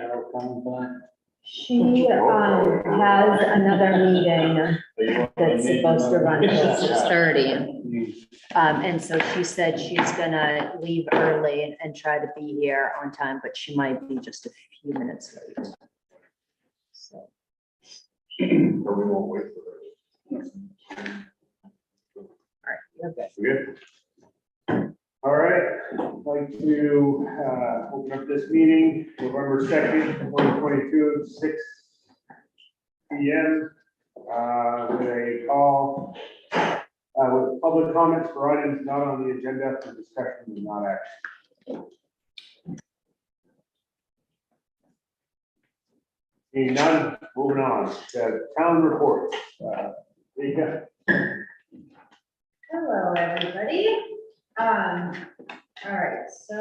shadow coming by? She has another meeting that's supposed to run till 6:30. And so she said she's gonna leave early and try to be here on time, but she might be just a few minutes late. So. But we won't wait for it. All right, you're good. Good. All right, I'd like to open up this meeting, November 2nd, 2022, 6 p.m. With a call with public comments for items not on the agenda for discussion and not action. Seeing none, moving on. Town reports. Rika. Hello, everybody. All right, so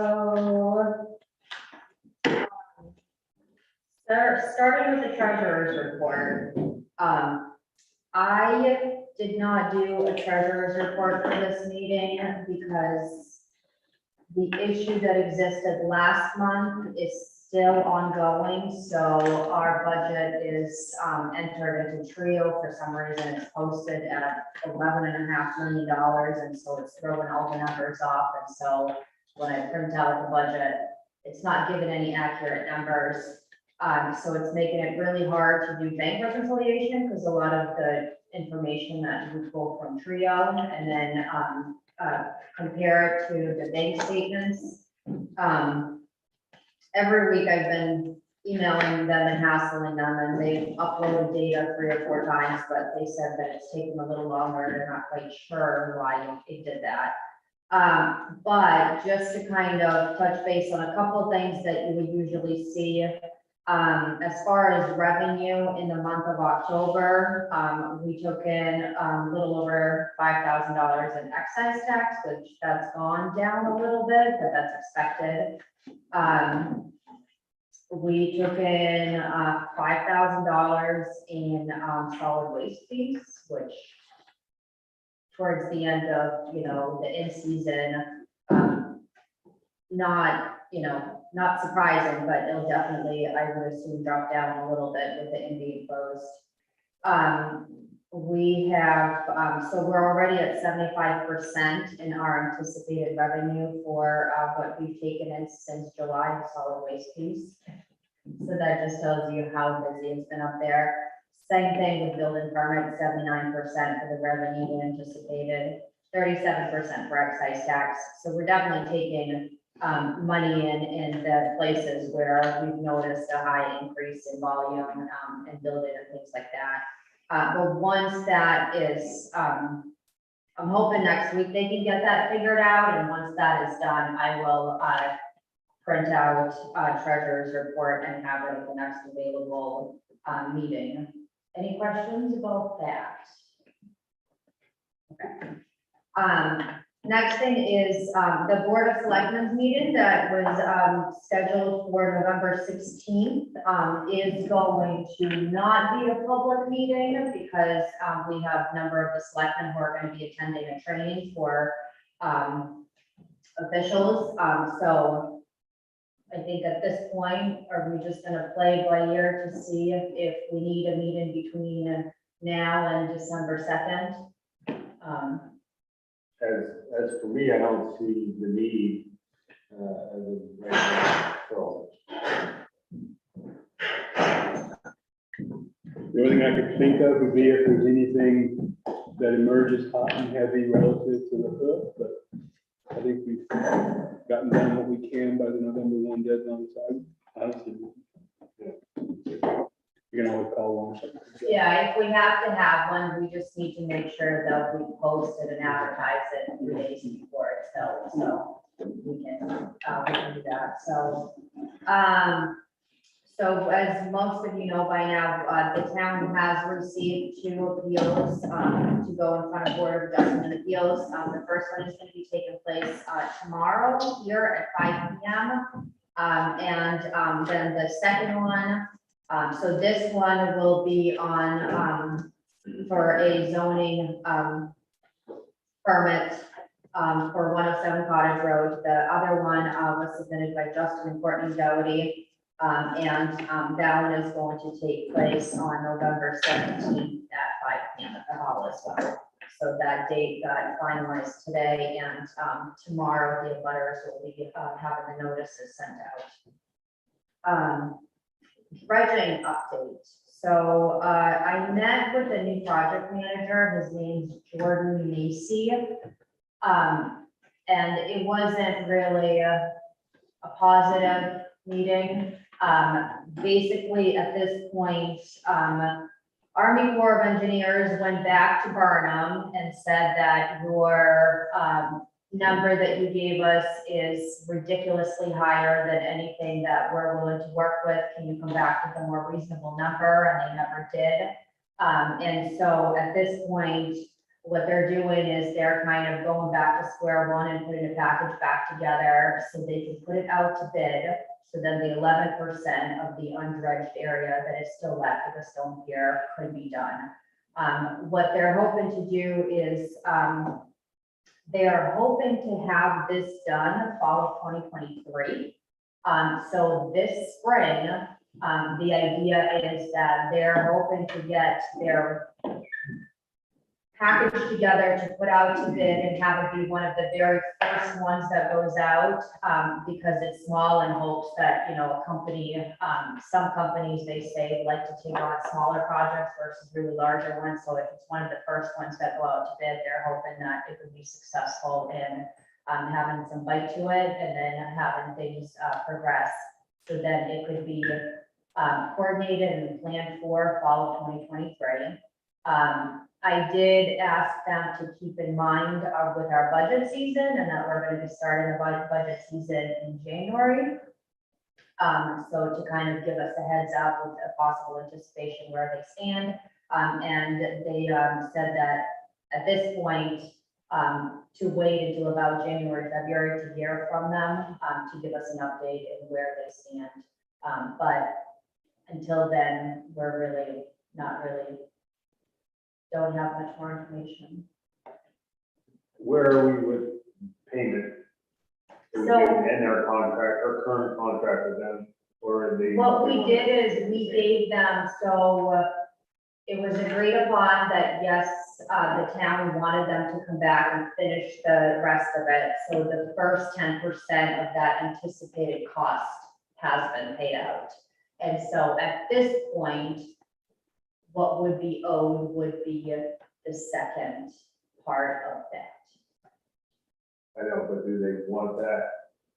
starting with the treasurer's report. I did not do a treasurer's report for this meeting because the issue that existed last month is still ongoing. So our budget is entered into Trio. For some reason, it's posted at $11.5 million, and so it's throwing all the numbers off. And so when I print out the budget, it's not giving any accurate numbers. So it's making it really hard to do bank reconciliation because a lot of the information that we pull from Trio and then compare it to the bank statements. Every week I've been emailing them and hassling them, and they've uploaded data 3 or 4 times, but they said that it's taken a little longer. They're not quite sure why it did that. But just to kind of touch base on a couple of things that you would usually see, as far as revenue in the month of October, we took in a little over $5,000 in excise tax, which that's gone down a little bit, but that's expected. We took in $5,000 in solid waste fees, which towards the end of, the in-season, not surprising, but it'll definitely, I would assume, drop down a little bit with the end being closed. We have, so we're already at 75% in our anticipated revenue for what we've taken in since July, the solid waste piece. So that just tells you how busy it's been up there. Same thing with building permits, 79% for the revenue we anticipated, 37% for excise tax. So we're definitely taking money in the places where we've noticed a high increase in volume and building and things like that. But once that is, I'm hoping next week they can get that figured out. And once that is done, I will print out a treasurer's report and have it at the next available meeting. Any questions about that? Okay. Next thing is the Board of Selectmen's meeting that was scheduled for November 16th is going to not be a public meeting because we have a number of the selectmen who are going to be attending a training for officials. So I think at this point, are we just going to play by ear to see if we need a meeting between now and December 2nd? As for me, I don't see the need as of right now. So The only thing I could think of would be if there's anything that emerges hot and heavy relative to the hook, but I think we've gotten done what we can by the November 1 deadline, so I don't see. You can always call one. Yeah, if we have to have one, we just need to make sure that we post it and advertise it 3 days before it's held, so we can do that. So as most of you know by now, the town has received 2 appeals to go in front of Board of Adjustment Appeals. The first one is going to be taking place tomorrow here at 5 p.m. And then the second one, so this one will be on for a zoning permit for 107 Cottage Road. The other one was submitted by Justin and Courtney Dougherty. That one is going to take place on November 17th at 5 p.m. at the hall as well. So that date got finalized today, and tomorrow the butters will be having the notices sent out. Dredging update. So I met with the new project manager. His name's Jordan Macy. And it wasn't really a positive meeting. Basically, at this point, Army Corps of Engineers went back to Burnham and said that your number that you gave us is ridiculously higher than anything that we're willing to work with. Can you come back with a more reasonable number? And they never did. And so at this point, what they're doing is they're kind of going back to square one and putting a package back together so they can put it out to bid. So then the 11% of the undredged area that is still left of the stone pier could be done. What they're hoping to do is they are hoping to have this done fall of 2023. So this spring, the idea is that they're hoping to get their package together to put out to bid and have it be one of the very first ones that goes out, because it's small, and hopes that, you know, a company, some companies, they say, like to take on smaller projects versus really larger ones. So if it's one of the first ones that go out to bid, they're hoping that it would be successful in having some bite to it, and then having things progress. So then it could be coordinated and planned for fall of 2023. I did ask them to keep in mind with our budget season, and that we're going to be starting the budget season in January. So to kind of give us a heads up with a possible anticipation where they stand. And they said that at this point, to wait until about January, February to hear from them, to give us an update in where they stand. But until then, we're really not really, don't have much more information. Where are we with payment? So- In our contract, our current contract with them, or are they? What we did is we gave them, so it was agreed upon that, yes, the town wanted them to come back and finish the rest of it. So the first 10% of that anticipated cost has been paid out. And so at this point, what would be owed would be the second part of that. I know, but do they want that?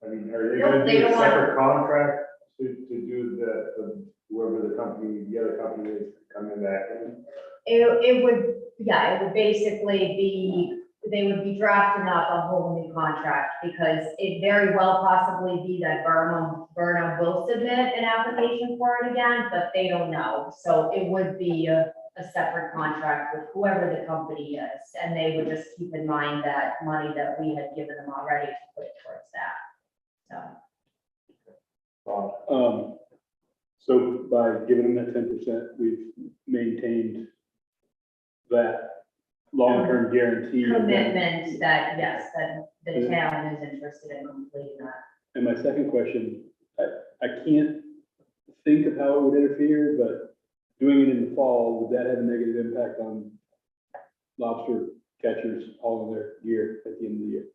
I mean, are they No, gonna they do a don't want- separate contract to do the, whoever the company, the other company is coming back in? It would, yeah, it would basically be, they would be drafting up a whole new contract, because it very well possibly be that Burnham will submit an application for it again, but they don't know. So it would be a separate contract with whoever the company is, and they would just keep in mind that money that we had given them already to put towards that. So. So by giving them that 10%, we've maintained that long-term guarantee. Commitment that, yes, that the town is interested in completing that. And my second question, I can't think of how it would interfere, but doing it in the fall, would that have a negative impact on lobster catchers hauling their gear at the end of the year?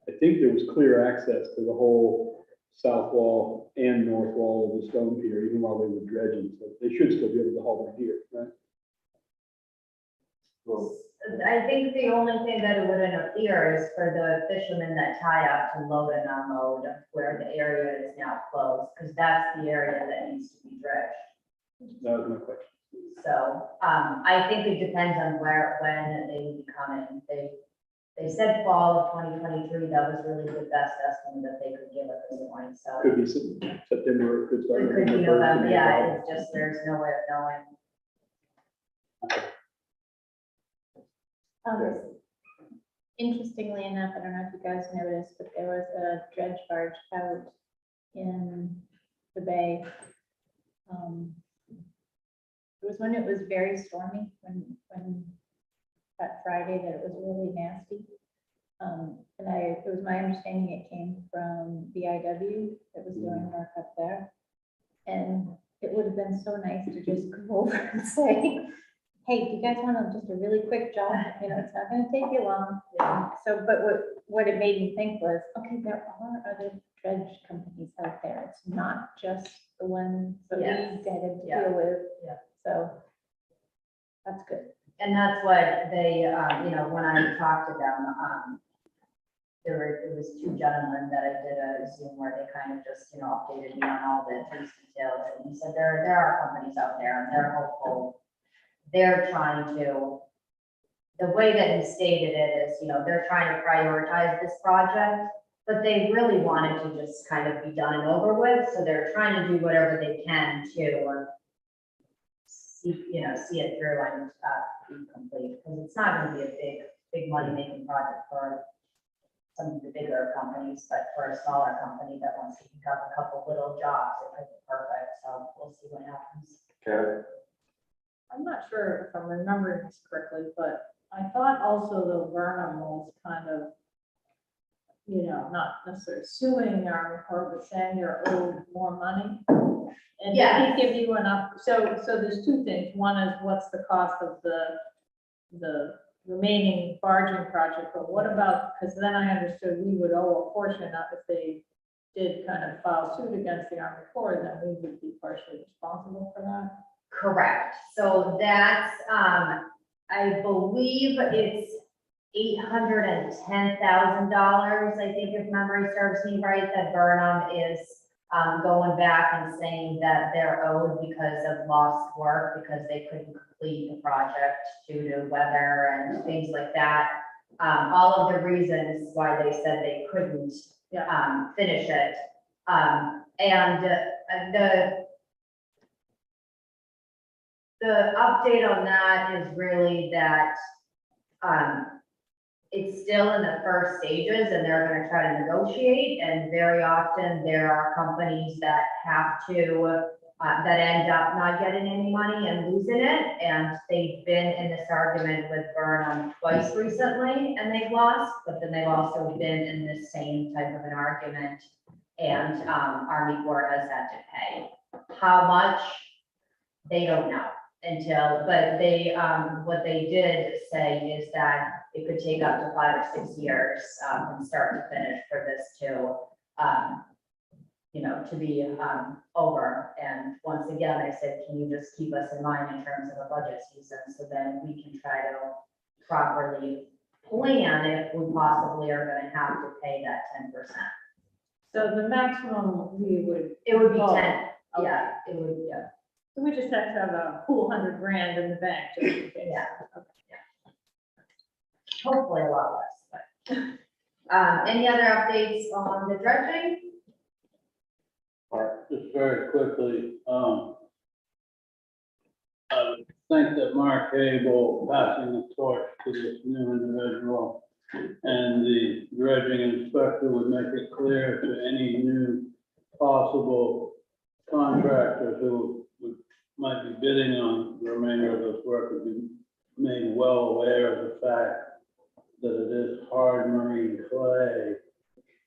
I think there was clear access to the whole south wall and north wall of the stone pier, even while they were dredging, so they should still be able to haul their gear, right? Well, I think the only thing that it would interfere is for the fishermen that tie up to load and unload where the area is now closed, because that's the area that needs to be dredged. That was my question. So, I think it depends on when they would be coming. They said fall of 2023, that was really the best estimate that they could give at this point, so. Could be September, it could start. It could be November, November, could be yeah, November. it's just, there's no way of knowing. Interestingly enough, I don't know if you guys noticed, but there was a dredge barge out in the bay. It was when it was very stormy, when that Friday that it was really nasty. And it was my understanding it came from BIW that was doing work up there. And it would have been so nice to just go over and say, hey, do you guys want to just a really quick job? You know, it's not going to take you long. So, but what it made me think was, okay, there are other dredge companies out there. It's not just the ones that we Yes. had to Yeah. deal with. Yeah. So that's good. And that's what they, you know, when I talked to them, it was two gentlemen that I did a Zoom where they kind of just, you know, updated me on all the police details. And he said, there are companies out there and they're hopeful. They're trying to, the way that he stated it is, you know, they're trying to prioritize this project, but they really wanted to just kind of be done and over with. So they're trying to do whatever they can to see, you know, see it through and be complete. Because it's not going to be a big money-making project for some of the bigger companies, but for a smaller company that wants to pick up a couple little jobs, it could be perfect. So we'll see what happens. Okay. I'm not sure if I'm remembering this correctly, but I thought also the Vernum was kind of, you know, not necessarily suing the Army Corps, but saying you're owed more money. And Yeah. did he give you enough? So there's two things. One is what's the cost of the remaining barging project, but what about, because then I understood we would owe a portion of if they did kind of file suit against the Army Corps, then we would be partially responsible for that. Correct. So that's, I believe it's $810,000, I think if memory serves me right, that Burnham is going back and saying that they're owed because of lost work, because they couldn't complete the project due to weather and things like that. All of the reasons why they said they couldn't finish it. The update on that is really that it's still in the first stages and they're going to try to negotiate. And very often there are companies that have to, that end up not getting any money and losing it. And they've been in this argument with Burnham twice recently and they've lost, but then they've also been in this same type of an argument and Army Corps has had to pay. How much? They don't know until, but they, what they did say is that it could take up to 5 or 6 years from start to finish for this to, you know, to be over. And once again, I said, can you just keep us in mind in terms of a budget season so then we can try to properly plan if we possibly are going to have to pay that 10%. So the maximum we would. It would be Oh, 10, yeah, it would, yeah. So we just have to have a cool $100,000 in the bank. Just in case. Yeah. Hopefully a lot less, but. Any other updates on the dredging? Just very quickly, I would think that Mark Abel passing the torch to this new individual and the dredging inspector would make it clear to any new possible contractors who might be bidding on the remainder of this work would be made well aware of the fact that it is hard marine clay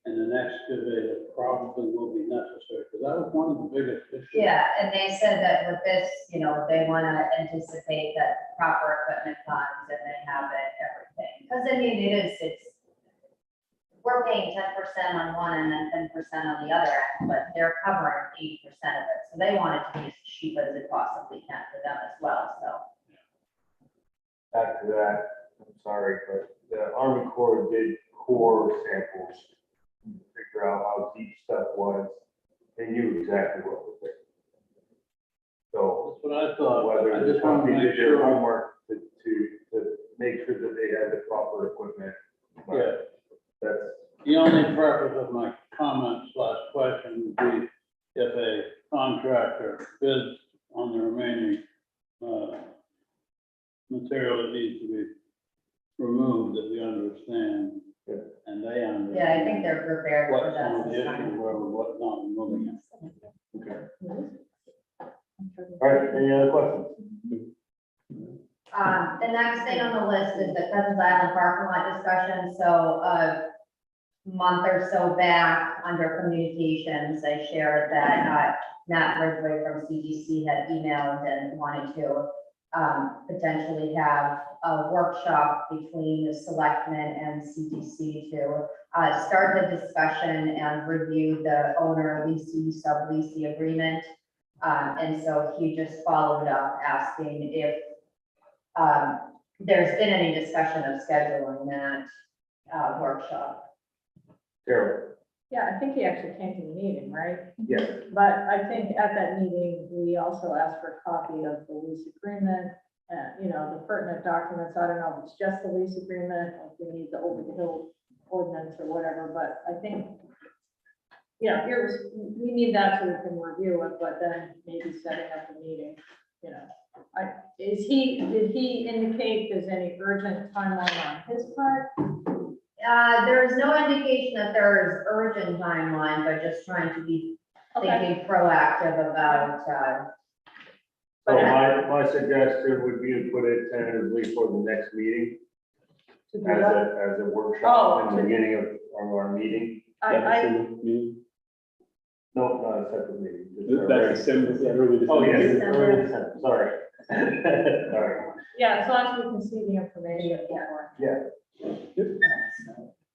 and an excavator probably will be necessary, because that was one of the biggest issues. Yeah, and they said that with this, you know, they want to anticipate that proper equipment comes and they have it, everything. Because I mean, we're paying 10% on one and then 10% on the other end, but they're covering 80% of it. So they want it to be as cheap as it possibly can for them as well, so. Back to that, I'm sorry, but the Army Corps did core samples, figure out how deep stuff was. They knew exactly what was there. So That's what I thought. whether I the just want to company make did their sure. homework to make sure that they had the proper equipment. but Yeah. That's, The only purpose of my comment / question would be if a contractor bids on the remaining material that needs to be removed, that we understand, Yeah. and they understand. Yeah, I think they're prepared for What some of that. the this issues time. were, what not removing it. okay. All right, any other questions? The next thing on the list is the Cousins Island parking lot discussion. So, month or so back, under communications, I shared that Matt Ridgway from CDC had emailed and wanted to potentially have a workshop between the selectmen and CDC to start the discussion and review the owner leasing subleasing agreement. And so he just followed up asking if there's been any discussion of scheduling that workshop. Carol? Yeah, I think he actually came to the meeting, right? Yes. But I think at that meeting, we also asked for a copy of the lease agreement, you know, the pertinent documents. I don't know if it's just the lease agreement, or if we need the over the hill ordinance or whatever, but I think, you know, we need that so we can review it, but then maybe setting up a meeting, you know. Did he indicate there's any urgent timeline on his part? There is no indication that there is urgent timeline, but just trying to be Okay, thinking proactive about, So my suggestion would be to put it tentatively for the next meeting to do as what? as a Oh, workshop in the to- beginning of our meeting. I, No, not a separate meeting. just our That's regular- December, that early December. Oh, yes, December. early December, sorry. Sorry. yeah, as long as we can see the information before. Yeah,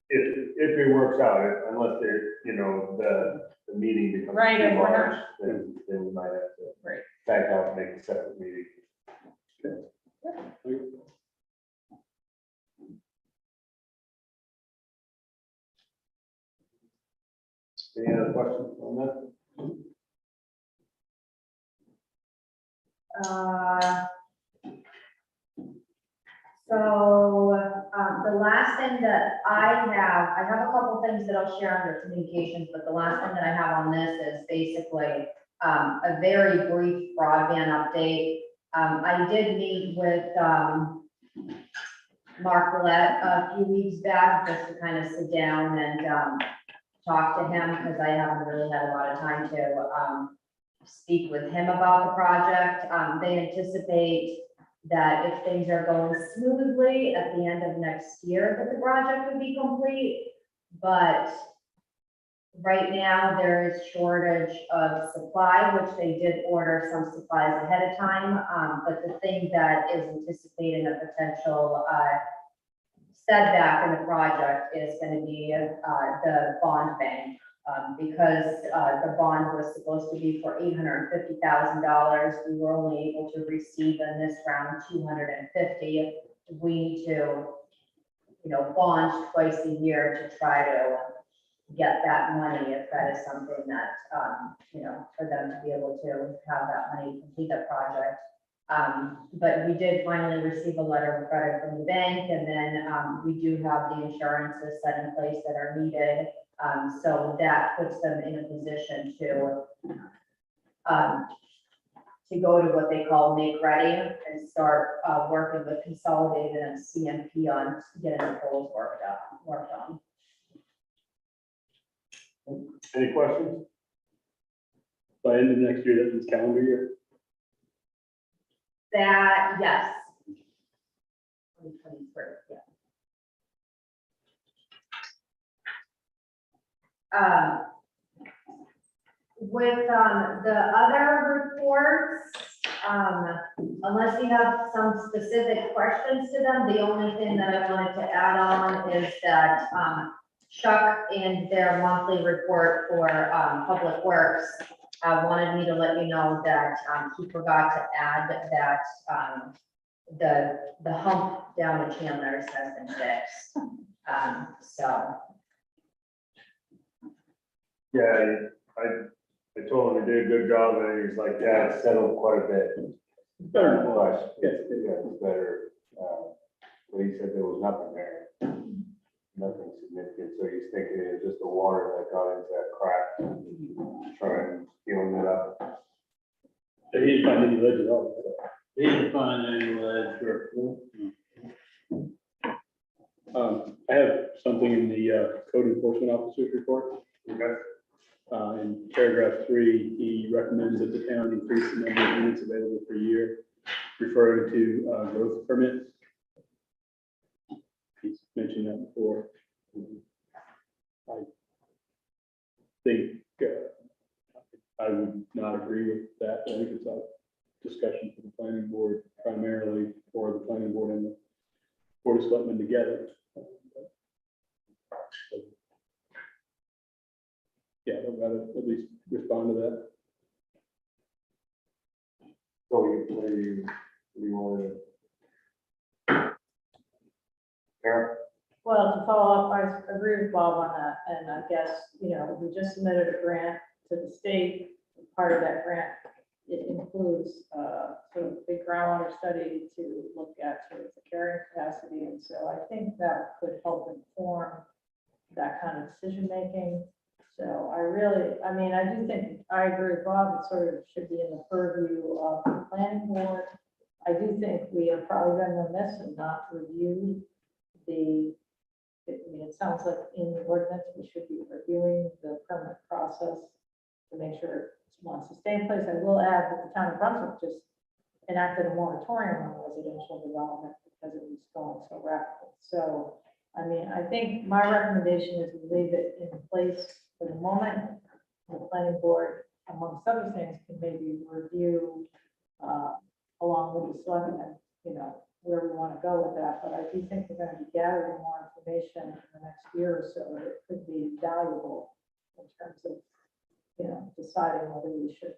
if it works out, unless there, you know, the meeting becomes Right, too if we're not- large, then we might have to Right. back out and make a separate meeting. Any other questions on that? The last thing that I have a couple things that I'll share under communications, but the last thing that I have on this is basically a very brief broadband update. I did meet with Mark Willett a few weeks back, just to kind of sit down and talk to him, because I haven't really had a lot of time to speak with him about the project. They anticipate that if things are going smoothly at the end of next year, that the project would be complete. But right now, there is shortage of supply, which they did order some supplies ahead of time. But the thing that is anticipating a potential setback in the project is going to be the bond bank. Because the bond was supposed to be for $850,000, we were only able to receive in this round $250,000. We need to, you know, bond twice a year to try to get that money, if that is something that, you know, for them to be able to have that money complete the project. But we did finally receive a letter of credit from the bank, and then we do have the insurances set in place that are needed. So that puts them in a position to go to what they call make ready and start working with Consolidated and CMP on getting the poles worked on. Any questions? By end of next year, that means calendar year. That, yes. 2023, yeah. With the other reports, unless you have some specific questions to them, the only thing that I wanted to add on is that Chuck in their monthly report for Public Works wanted me to let you know that he forgot to add that the hump down at Chandler's has been fixed. So. Yeah, I told him he did a good job, and he's like, yeah, it's settled quite a bit. Better than But, yeah, it's better. But he said there was nothing there, nothing significant, so he's thinking it was just the water that got into that crack, trying, healing it up. He didn't find any ledge at all. He didn't find any ledge or. I have something in the code enforcement officer's report. Okay. In paragraph 3, he recommends that the town increase the number of units available per year, referring to growth permits. He's mentioned that before. I think, I would not agree with that. I think it's a discussion for the planning board primarily, or the planning board and the board of selectmen together. Yeah, I'd rather at least respond to that. So what do you want to? Karen? Well, to follow up, I agree with Bob on that, and I guess, you know, we just submitted a grant to the state. Part of that grant, it includes, sort of a big groundwater study to look at sort of the carrying capacity, and so I think that could help inform that kind of decision-making. So I mean, I do think, I agree with Bob, it sort of should be in the purview of the planning board. I do think we have probably been remiss and not reviewed I mean, it sounds like in the ordinance, we should be reviewing the permit process to make sure it wants to stay in place. I will add that the town of Brunswick just enacted a moratorium on residential development because it was going so rapidly. So, I mean, I think my recommendation is we leave it in place for the moment. The planning board, amongst other things, can maybe review along with the selectmen, you know, where we want to go with that, but I do think we're going to be gathering more information in the next year or so that could be valuable in terms of, you know, deciding whether we should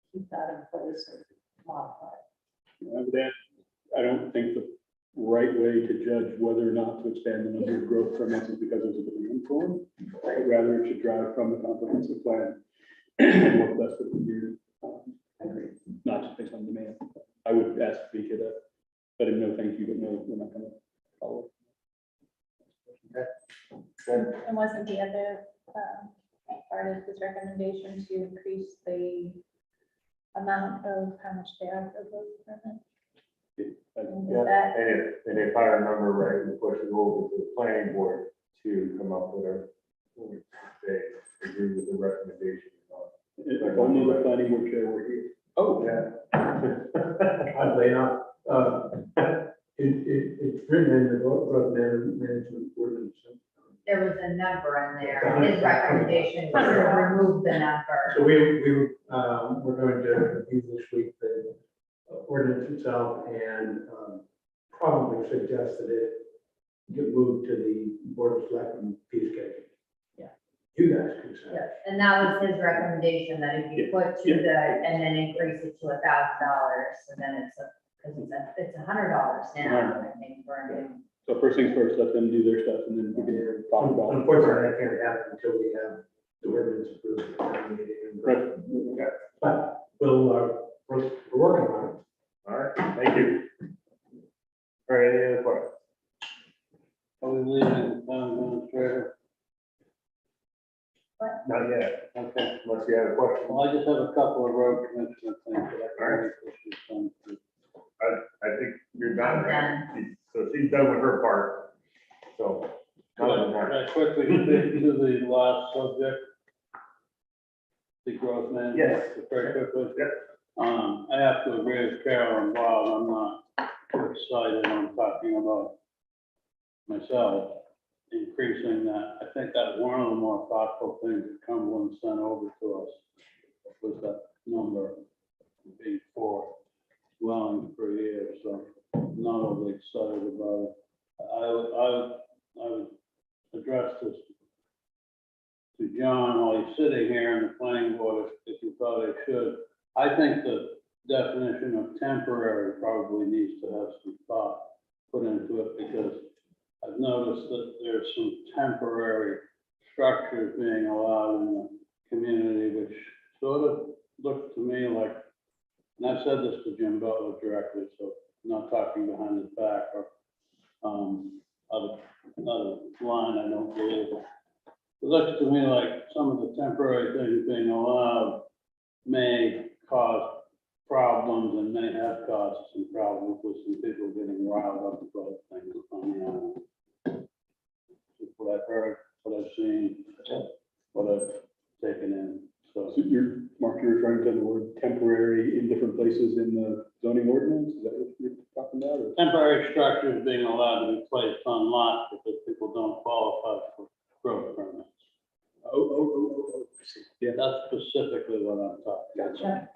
keep that in place or modify it. I would add, I don't think the right way to judge whether or not to expand the number of growth permits is because it's a demand form, but rather it should drive from the comprehensive plan and work best for the community. Not just based on demand. I would ask Vika to let him know thank you, but no, we're not going to follow. And wasn't the other part of his recommendation to increase the amount of how much they offer those permits? And Yeah, is that, and if I remember right, we push it over to the planning board to come up with they agree with the recommendation. If only the planning board chair were here. Oh, yeah. Oddly enough, it's written in the growth management ordinance. There was a number in there. His recommendation was to remove the number. So we're going to review this week the ordinance itself and probably suggest that it get moved to the board of selectmen fee schedule. Yeah. You guys can say. Yes, and that was his recommendation, that if you put to the, and then increase it to $1,000, so then it's it's $100 now, I think, for a new. So first things first, let them do their stuff and then we can talk about it. Unfortunately, that can't happen until we have the ordinance approved. at the town meeting and- Right. But we're working on it. All right, thank you. All right, any other questions? Are we leaving the town administrator? Not yet, Okay. unless you have a question. Well, I just have a couple of road commissioner things that I can make issues on. I think you're done, right? Done. So she's done with her part, so. Could I quickly speak to the last subject? The growth management? Yes. Very quickly. Yep. I have to agree with Carol and Bob, I'm not too excited on talking about myself increasing that. I think that's one of the more thoughtful things that Cumberland sent over to us, was that number being 4 dwellings per year, so I'm not overly excited about it. I would address this to John while he's sitting here in the planning board, if you thought he should. I think the definition of temporary probably needs to have some thought put into it, because I've noticed that there's some temporary structures being allowed in the community, which sort of looks to me like, and I've said this to Jim Butler directly, so I'm not talking behind his back or another line, I don't believe. It looks to me like some of the temporary things being allowed may cause problems and may have caused some problems with some people getting riled up about things on the island. Just what I've heard, what I've seen, what I've taken in, so. So Mark, you're referring to the word temporary in different places in the zoning ordinance? Is that what you're talking about? Or? Temporary structures being allowed to be placed on lots because people don't qualify for growth permits. specifically what I'm talking about. Gotcha.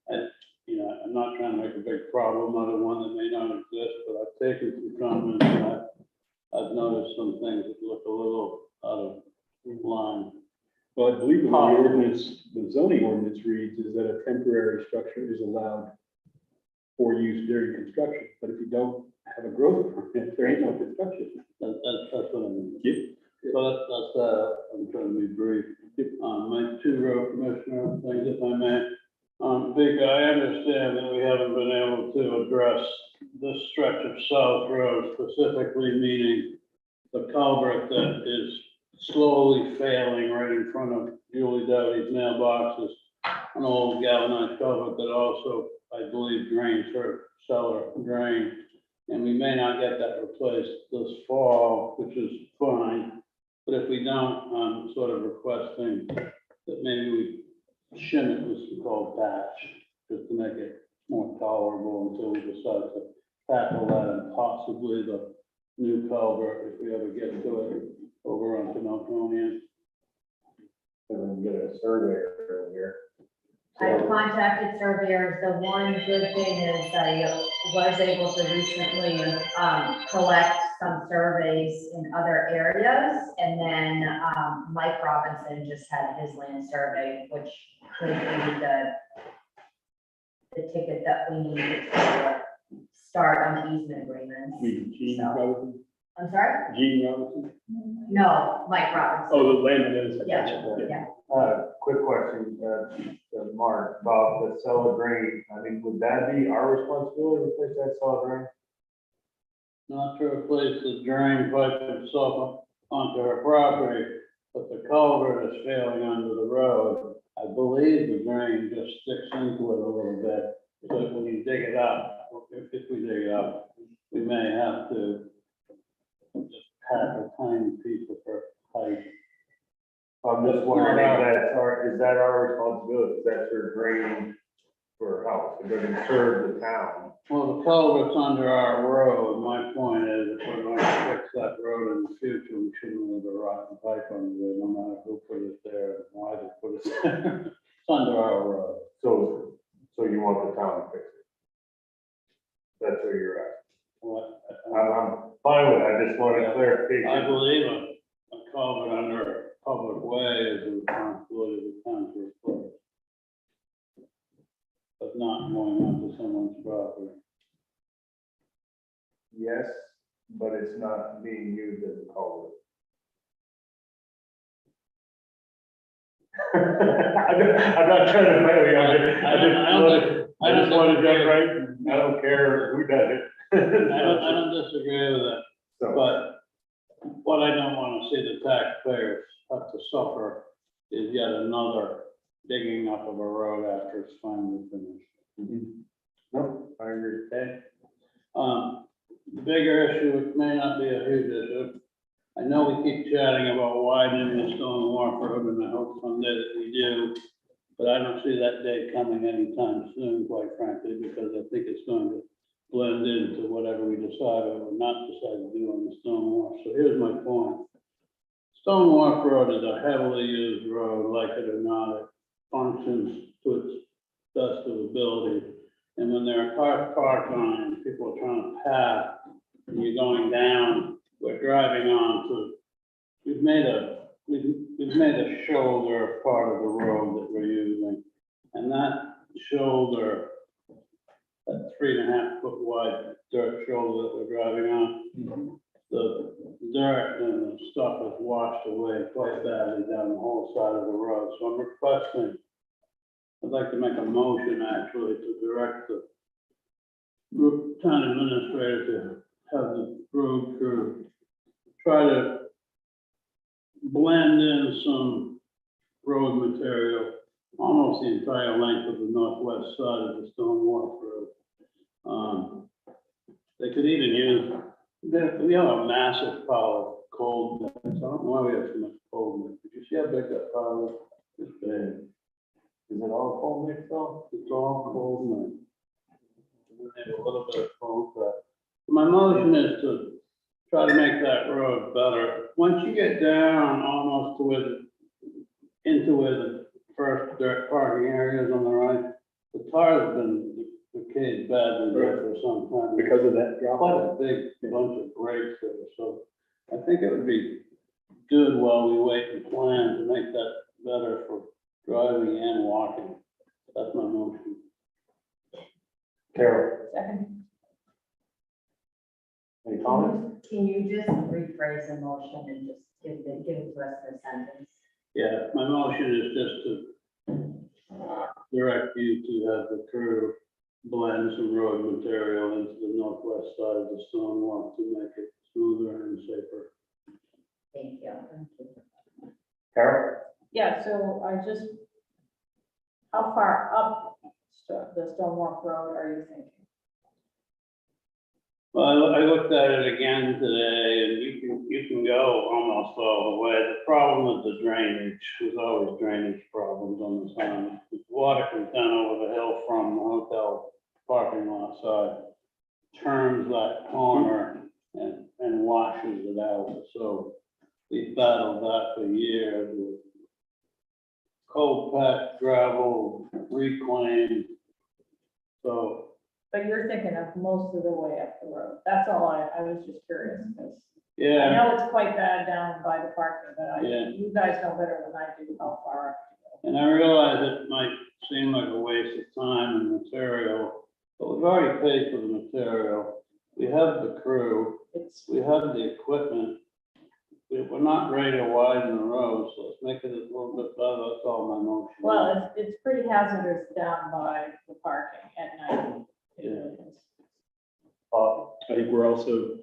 And, you know, I'm not trying to make a big problem out of one that may not exist, but I've taken some comments and I've noticed some things that look a little out of line. Well, I believe the way the ordinance, the zoning ordinance reads is that a temporary structure is allowed for use during construction, but if you don't have a growth permit, there ain't no construction. That's what I mean. Yep. So that's, I'm trying to be brief. My two road commissioner things, if I may. Vic, I understand that we haven't been able to address this stretch of South Road, specifically meaning the culvert that is slowly failing right in front of Julie Dowdy's mailboxes. An old galvanized culvert that also, I believe, drains her cellar drain. And we may not get that replaced this fall, which is fine. But if we don't, I'm sort of requesting that maybe we shim it with some cold patch, just to make it more tolerable until we decide to tackle that and possibly the new culvert, if we ever get to it, over onto Melconian. And then get a surveyor here. I've contacted surveyors. The one good thing is I was able to recently collect some surveys in other areas. And then Mike Robinson just had his land survey, which could be the ticket that we need to start on the easement agreements. Gene So- Robinson, I'm sorry? Gene Robinson? No, Mike Robinson. Oh, the land minister. Yeah, yeah. Quick question, Mark, about the cellar drain. I mean, would that be our responsibility to replace that cellar drain? Not to replace the drain pipe itself onto her property, but the culvert is failing under the road. I believe the drain just sticks into it a little bit, so that when you dig it up, if we dig it up, we may have to just pack a tiny piece of her pipe. I'm just wondering if is that our responsibility? Is that her drain for her house? It doesn't serve the town. Well, the culvert's under our road. My point is, if we're going to fix that road in the future, we shouldn't leave a rotten pipe under there, no matter who put it there, and why they put it there. It's under our road. So you want the town to fix it? That's where you're at. What, I'm fine with it. I just wanted I clarification. believe a culvert under a public way is the responsibility of the town to replace. But not going onto someone's property. Yes, but it's not being used as a culvert. I'm not trying to fail you. I just want to get right. I don't care who does it. I don't disagree with that, So, but what I don't want to see the taxpayers have to suffer is yet another digging up of a road after it's finally finished. no, I agree. Okay? The bigger issue, which may not be a huge issue, I know we keep chatting about widening the Stone Wharf Road, and I hope someday that we do, but I don't see that day coming anytime soon, quite frankly, because I think it's going to blend into whatever we decide or not decide to do on the Stone Wharf. So here's my point. Stone Wharf Road is a heavily used road, like it or not. It functions to its best of ability. And when there are cars parked on it, and people are trying to pass, and you're going down, we're driving on to, we've made a shoulder part of the road that we're using. And that shoulder, that 3.5 foot wide dirt shoulder that we're driving on, the dirt and the stuff is washed away quite badly down the whole side of the road. So I'm requesting, I'd like to make a motion actually to direct the group town administrator to have the road crew try to blend in some road material almost the entire length of the northwest side of the Stone Wharf Road. They could even use, we have a massive pile of cold mix. I don't know why we have so much cold mix. Did you see how big that pile is? It's big. Is it all cold mix though? It's all cold mix. We have a little bit of cold cut. My motion is to try to make that road better. Once you get down almost to it, into where the first dirt parking areas on the right, the tar's been decayed badly there for some time. Because of that drop Quite off. a big bunch of breaks there, so I think it would be good while we wait and plan to make that better for driving and walking. That's my motion. Carol, Second, any comments? Can you just rephrase the motion and just give the rest of the sentence? Yeah, my motion is just to direct you to have the crew blend some road material into the northwest side of the stone wall to make it smoother and safer. Thank you. Carol? yeah, so how far up the Stone Walk Road are you thinking? Well, I looked at it again today, and you can go almost all the way. The problem with the drainage, there's always drainage problems on the side. The water comes down over the hill from the hotel parking lot side, turns that corner and washes it out. So we battled that for years with cold packed gravel, reclaimed. So But you're thinking of most of the way up the road. That's all I was just curious, because I yeah, know it's quite bad down by the parking, but Yeah. you guys know better than I do how far up to go. and I realize it might seem like a waste of time and material, but we've already paid for the material. We have the crew, It's, we have the equipment. We're not ready to widen the road, so let's make it a little bit better. That's all my motion. well, it's pretty hazardous down by the parking at night. It really is. I think we're also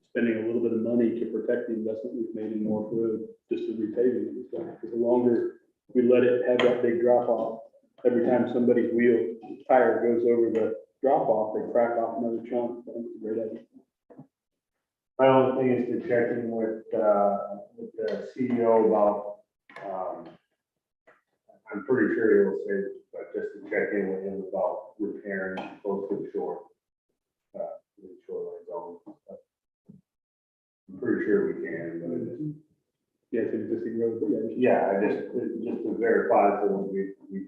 spending a little bit of money to protect the investment we've made in North Road, just to repaving it and stuff. Because the longer we let it have that big drop off, every time somebody's wheel tire goes over the drop off, they crack off another chunk. I think it's a great idea. My only thing is to check in with the CEO about, I'm pretty sure he'll say, but just to check in with him about repairing close to the shore. The shoreline zone. I'm pretty sure we can, but it's, Yeah, it's an existing road, but yeah. yeah, I just to verify that we.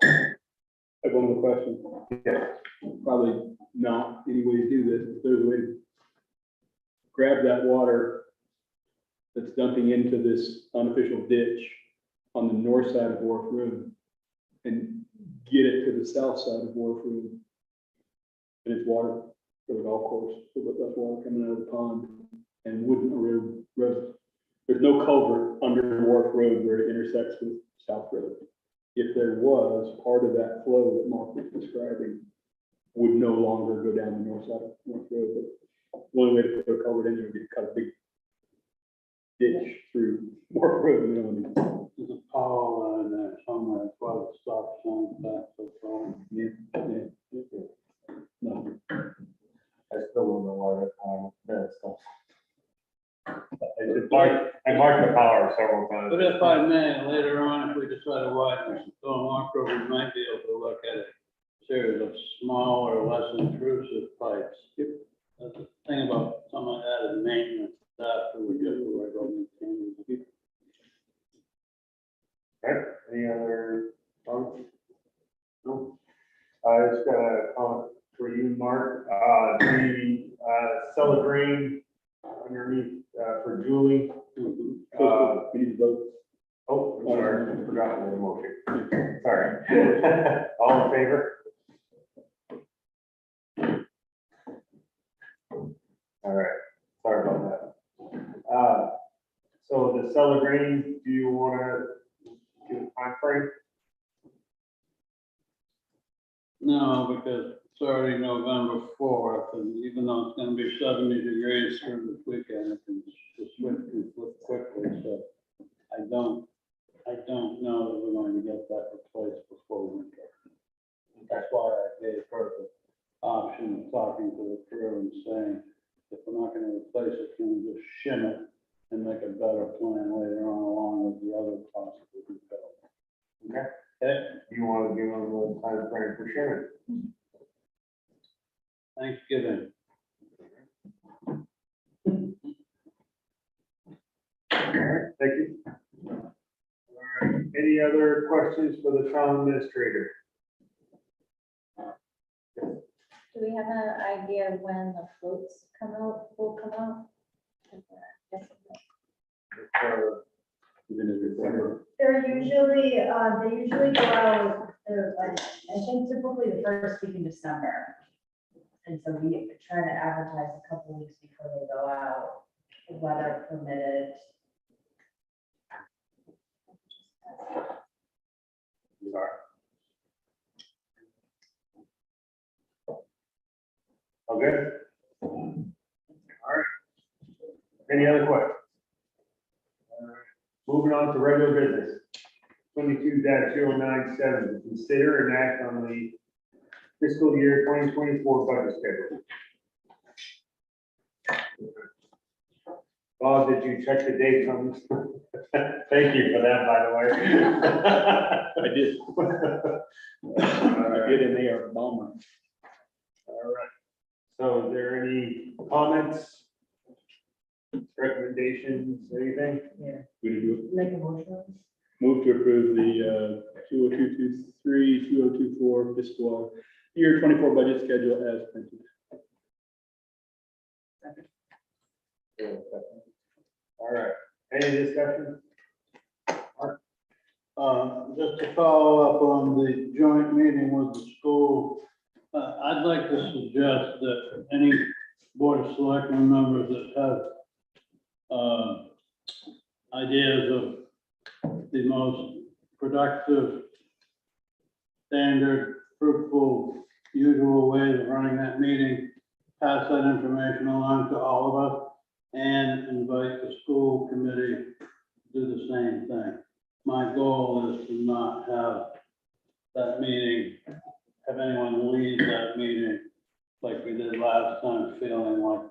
I have one more question. Yeah. Probably not any way to do this, but there's a way to grab that water that's dumping into this unofficial ditch on the north side of Wharf Road and get it to the south side of Wharf Road. And it's water for the golf course, so that that's water coming out of the pond and wouldn't erode road. There's no culvert under Wharf Road where it intersects with South Road. If there was, part of that flow that Mark was describing would no longer go down the north side of North Road. But the only way to put a culvert in there would be to cut a big ditch through Wharf Road. You know, There's a power line there somewhere. That's why the stop sign's back so far. no. I still don't know why that stuff. I marked the power several times. But if I may, later on, if we decide to widen the Stone Walk Road, we might be able to look at a series of smaller, less intrusive pipes. That's the thing about some of that is maintenance, after we get the right road maintained. Okay, any other comments? No. I just got a comment for you, Mark. The cellar drain underneath for Julie. We need to vote. Oh, I'm sorry, I forgot the motion. Sorry. All in favor? All right, sorry about that. So the cellar drain, do you want to give a time frame? No, because it's already November 4th, and even though it's gonna be 70 degrees through this weekend, it can just flip quickly, so I don't know that we're going to get that replaced before winter. That's why I gave her the option of talking to the crew and saying, if we're not gonna replace it, can we just shim it and make a better plan later on along with the other costs that we felt. Okay. Okay, You want to give them a little time frame for sharing? Thanksgiving. All right, thank you. All any other questions for the town administrator? Do we have an idea of when the floats will come out? Yes. They're usually, they usually go out, I think typically the first week in December. And so we try to advertise a couple weeks before they go out, weather permitted. Sorry. All good? All right. Any other questions? Moving on to regular business. 22-097, consider and act on the fiscal year 2024 budget schedule. Bob, did you check the dates on this? Thank you for that, by the way. I did. I did, and they are bomber. All right. So is there any comments, recommendations, anything? We did do Make a motion. it. Move to approve the 20223, 2024 fiscal year 24 budget schedule as printed. All right. Any discussion? Just to follow up on the joint meeting with the school, I'd like to suggest that any board of selectmen members that have ideas of the most productive, standard, fruitful, usual ways of running that meeting, pass that information along to all of us and invite the school committee to do the same thing. My goal is to not have that meeting, have anyone leave that meeting like we did last time, feeling like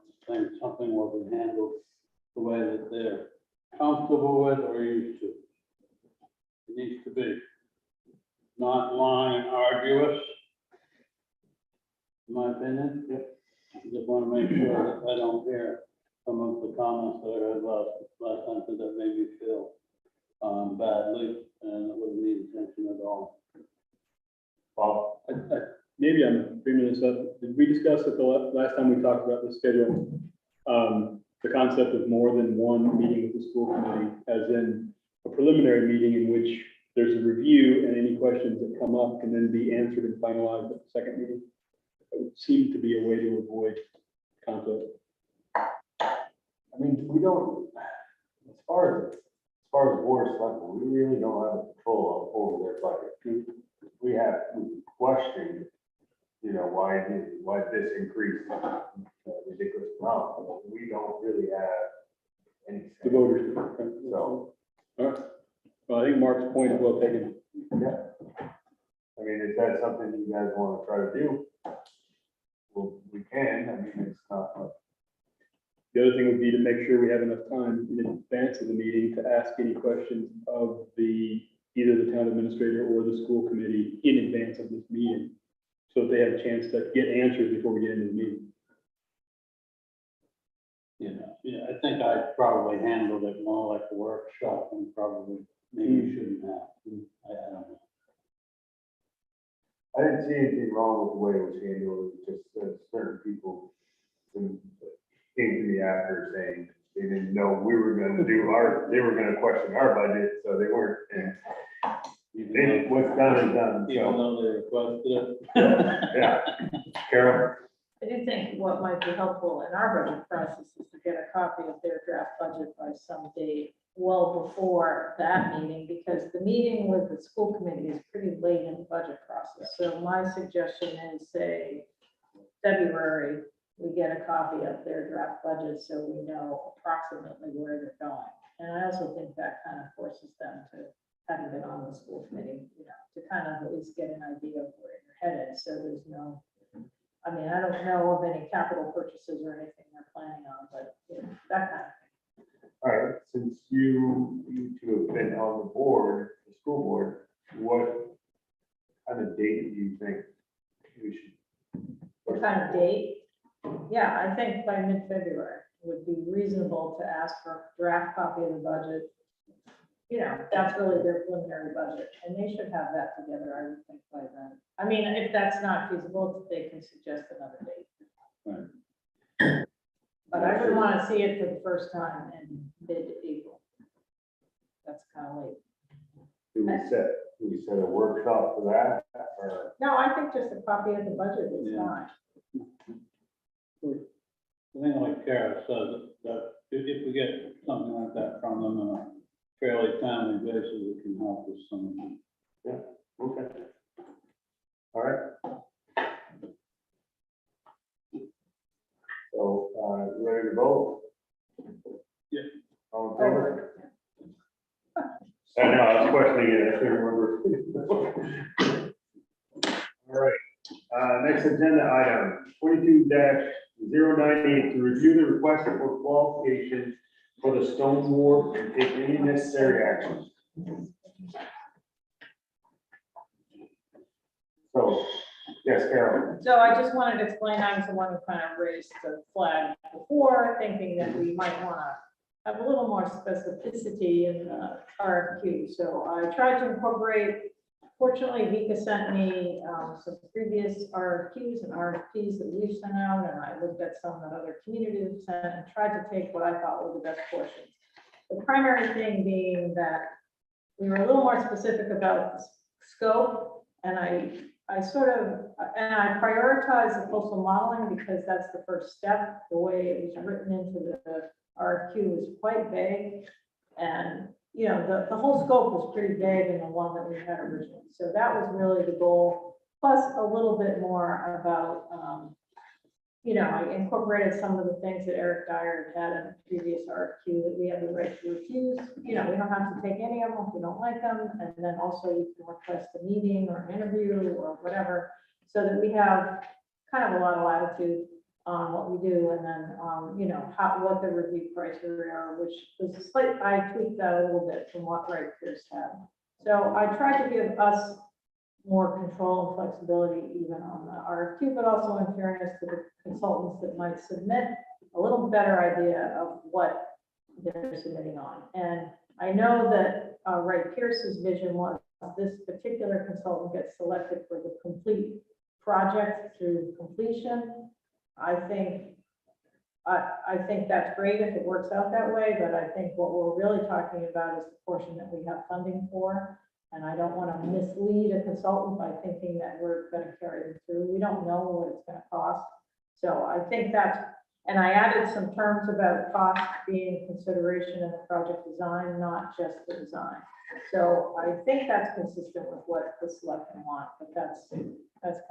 something wasn't handled the way that they're comfortable with or used to. It needs to be not long and arduous, in my opinion. I just want to make sure that I don't hear some of the comments that I heard last time, because that made me feel badly, and it wasn't the intention at all. Bob? Maybe I'm bringing this up. Did we discuss at the last time we talked about the schedule, the concept of more than one meeting with the school committee, as in a preliminary meeting in which there's a review and any questions that come up can then be answered and finalized at the second meeting? It would seem to be a way to avoid conflict. I mean, we don't, as far as board of selectmen, we really don't have control over their budget. We questioned, why this increased ridiculous amount, but we don't really have any. The voters. So, All right. Well, I think Mark's point is well taken. yeah. I mean, if that's something you guys want to try to do, well, we can. I mean, it's not. The other thing would be to make sure we have enough time in advance of the meeting to ask any questions of either the town administrator or the school committee in advance of this meeting, so that they have a chance to get answers before we get into the meeting. Yeah, I think I probably handled it more like a workshop and probably maybe you shouldn't have. I don't know. I didn't see anything wrong with the way it was handled. It was just certain people came to me after saying they didn't know we were going to they were going to question our budget, so they weren't. And what's done is done. Even So, though they requested it. yeah. Carol? I do think what might be helpful in our budget process is to get a copy of their draft budget by some date well before that meeting, because the meeting with the school committee is pretty late in the budget process. So my suggestion is, say, February, we get a copy of their draft budget so we know approximately where they're going. And I also think that kind of forces them to, having been on the school committee, to kind of at least get an idea of where you're headed. So there's no, I mean, I don't know of any capital purchases or anything they're planning on, but that kind of thing. All right, since you two have been on the board, the school board, what kind of date do you think we should? What kind of date? Yeah, I think by mid-February would be reasonable to ask for a draft copy of the budget you know, that's really their preliminary budget, and they should have that together, I would think, by then. I mean, if that's not feasible, they can suggest another date. Right. But I would want to see it for the first time in mid-April. That's kind of late. Do we set a workshop for that, or? No, I think just a copy of the budget is Yeah. fine. I think like Kara says, that if we get something like that from them on a fairly timely basis, it can help with some of them. Okay. All right. So, ready to vote? Yeah. All in favor? I know, I was questioning it, I couldn't remember. All right, next agenda item, 22-098, to review the request for qualifications for the stone wall and take any necessary action. So, yes, Carol. So I just wanted to explain, I was the one who kind of raised the flag before, thinking that we might want to have a little more specificity in the RFQ. So I tried to incorporate, fortunately, Vika sent me some previous RFQs and RFPs that we've sent out, and I looked at some that other communities have sent and tried to take what I thought were the best portions. The primary thing being that we were a little more specific about the scope, and I sort of, and I prioritize the coastal modeling because that's the first step. The way it was written into the RFQ was quite vague. And, you know, the whole scope was pretty vague in the one that we had originally. So that was really the goal, plus a little bit more about, you know, I incorporated some of the things that Eric Dyer had in a previous RFQ, that we have the right to refuse. You know, we don't have to take any of them if we don't like them. And then also you can request a meeting or an interview or whatever, so that we have kind of a lot of latitude on what we do, and then, you know, what the review criteria are, which was a slight, I tweaked that a little bit from what Wright Pierce had. So I tried to give us more control and flexibility even on the RFQ, but also in fairness to the consultants that might submit, a little better idea of what they're submitting on. And I know that Wright Pierce's vision was this particular consultant gets selected for the complete project through completion. I think that's great if it works out that way, but I think what we're really talking about is the portion that we have funding for. And I don't want to mislead a consultant by thinking that we're going to carry them through. We don't know what it's going to cost. So I think that's, and I added some terms about cost being a consideration in the project design, not just the design. So I think that's consistent with what the selectmen want, but that's kind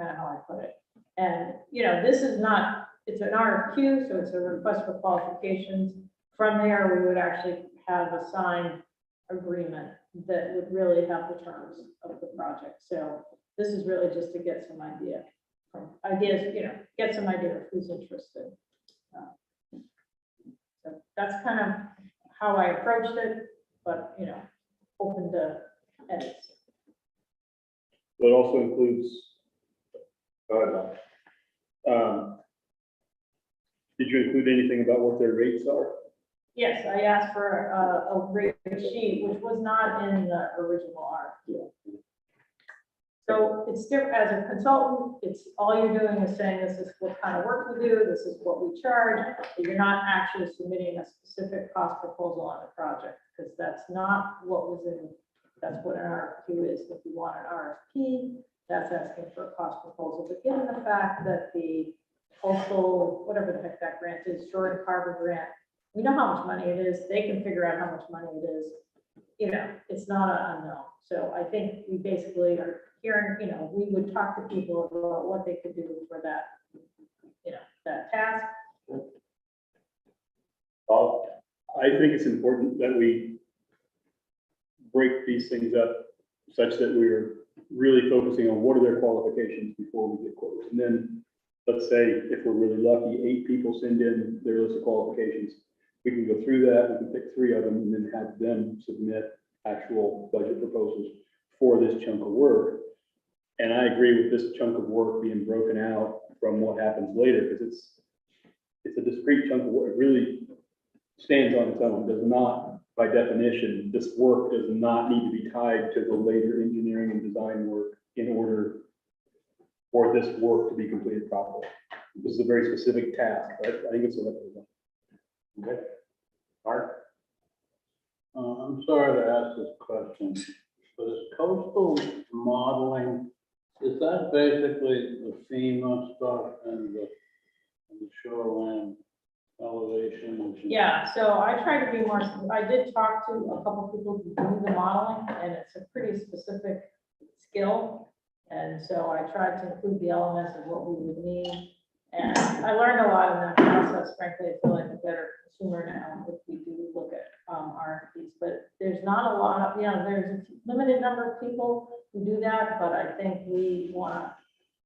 of how I put it. And, you know, this is not, it's an RFQ, so it's a request for qualifications. From there, we would actually have a signed agreement that would really have the terms of the project. So this is really just to get some ideas, you know, get some idea of who's interested. So that's kind of how I approached it, but, you know, open to edits. It also includes, did you include anything about what their rates are? Yes, I asked for a rate sheet, which was not in the original RFQ. So it's different, as a consultant, it's all you're doing is saying, this is what kind of work we do, this is what we charge. You're not actually submitting a specific cost proposal on the project, because that's not what was in, that's what an RFQ is. If you want an RFP, that's asking for a cost proposal. But given the fact that the coastal, whatever the heck that grant is, Jordan Harbor grant, we know how much money it is. They can figure out how much money it is. You know, it's not an unknown. So I think we basically are hearing, you know, we would talk to people about what they could do for that, you know, that task. I think it's important that we break these things up such that we're really focusing on what are their qualifications before we get quotes. And then, let's say, if we're really lucky, 8 people send in their list of qualifications. We can go through that, we can pick 3 of them, and then have them submit actual budget proposals for this chunk of work. And I agree with this chunk of work being broken out from what happens later, because it's a discrete chunk of work. It really stands on its own, does not by definition, this work does not need to be tied to the later engineering and design work in order for this work to be completed properly. This is a very specific task, right? I think it's a. Okay. Mark? I'm sorry to ask this question, but is coastal modeling, is that basically the FEMA stuff and the shoreline elevation? which is- Yeah, so I try to be more, I did talk to a couple people who do the modeling, and it's a pretty specific skill. And so I tried to include the elements of what we would need. And I learned a lot in that process. Frankly, I feel like a better consumer now if we do look at RFPs. But there's not a lot of, there's a limited number of people who do that, but I think we want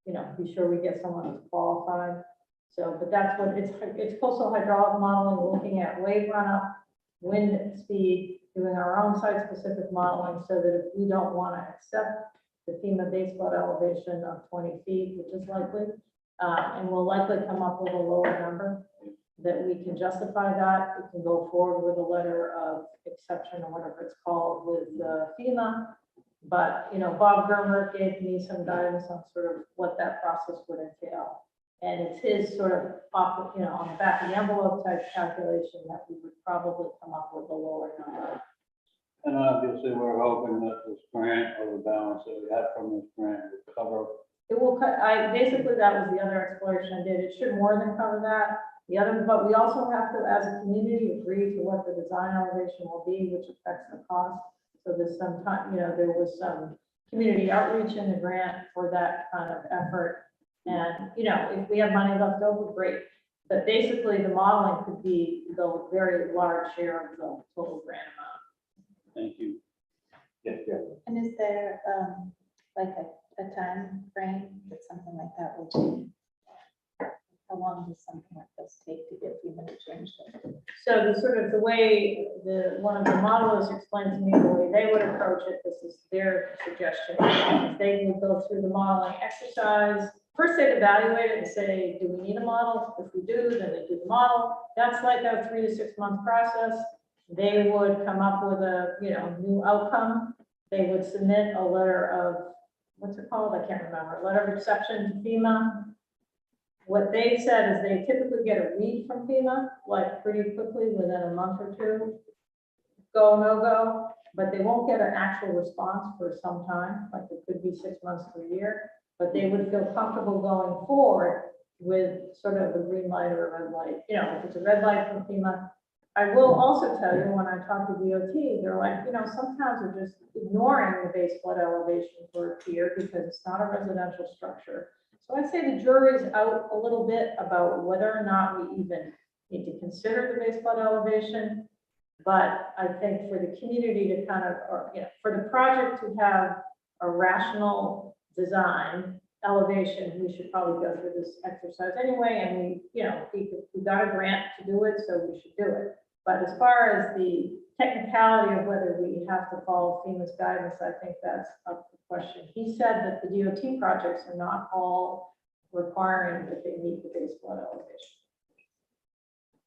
to, be sure we get someone who's qualified. So, but that's what it's coastal hydraulic modeling, looking at wave runoff, wind speed, doing our own site-specific modeling so that if we don't want to accept the FEMA base flood elevation of 20 feet, which is likely, and we'll likely come up with a lower number, that we can justify that. We can go forward with a letter of exception or whatever it's called with FEMA. But, Bob Germer gave me some guidance on sort of what that process would entail. And it's his sort of, on the back of the envelope type calculation that we would probably come up with a lower number. And obviously, we're hoping that this grant or the balance that we have from this grant will cover. It will cut, basically that was the other exploration I did. It should more than cover that. But we also have to, as a community, agree to what the design elevation will be, which affects the cost. So there's some time, there was some community outreach in the grant for that kind of effort. And, if we have money left over, great. But basically, the modeling could be the very large share of the total grant amount. Thank you. Yes. And is there, like a time frame that something like that will take? How long does something like this take to get FEMA to change it? So the way one of the modelers explained to me the way they would approach it, this is their suggestion. They would go through the modeling exercise. First, they'd evaluate it and say, do we need a model? If we do, then they do the model. That's like a 3 to 6 month process. They would come up with a, new outcome. They would submit a letter of, what's it called? I can't remember, letter of exception to FEMA. What they said is they typically get a read from FEMA, like pretty quickly within a month or two. Go, no go, but they won't get an actual response for some time, like it could be 6 months to a year, but they would feel comfortable going forward with sort of a green light or a red light. If it's a red light from FEMA. I will also tell you, when I talk to DOT, they're like, some towns are just ignoring the base flood elevation for a pier because it's not a residential structure. So I'd say the jury's out a little bit about whether or not we even need to consider the base flood elevation. But I think for the community to kind of, for the project to have a rational design elevation, we should probably go through this exercise anyway. And we got a grant to do it, so we should do it. But as far as the technicality of whether we have to follow FEMA's guidance, I think that's up for question. He said that the DOT projects are not all requiring that they meet the base flood elevation.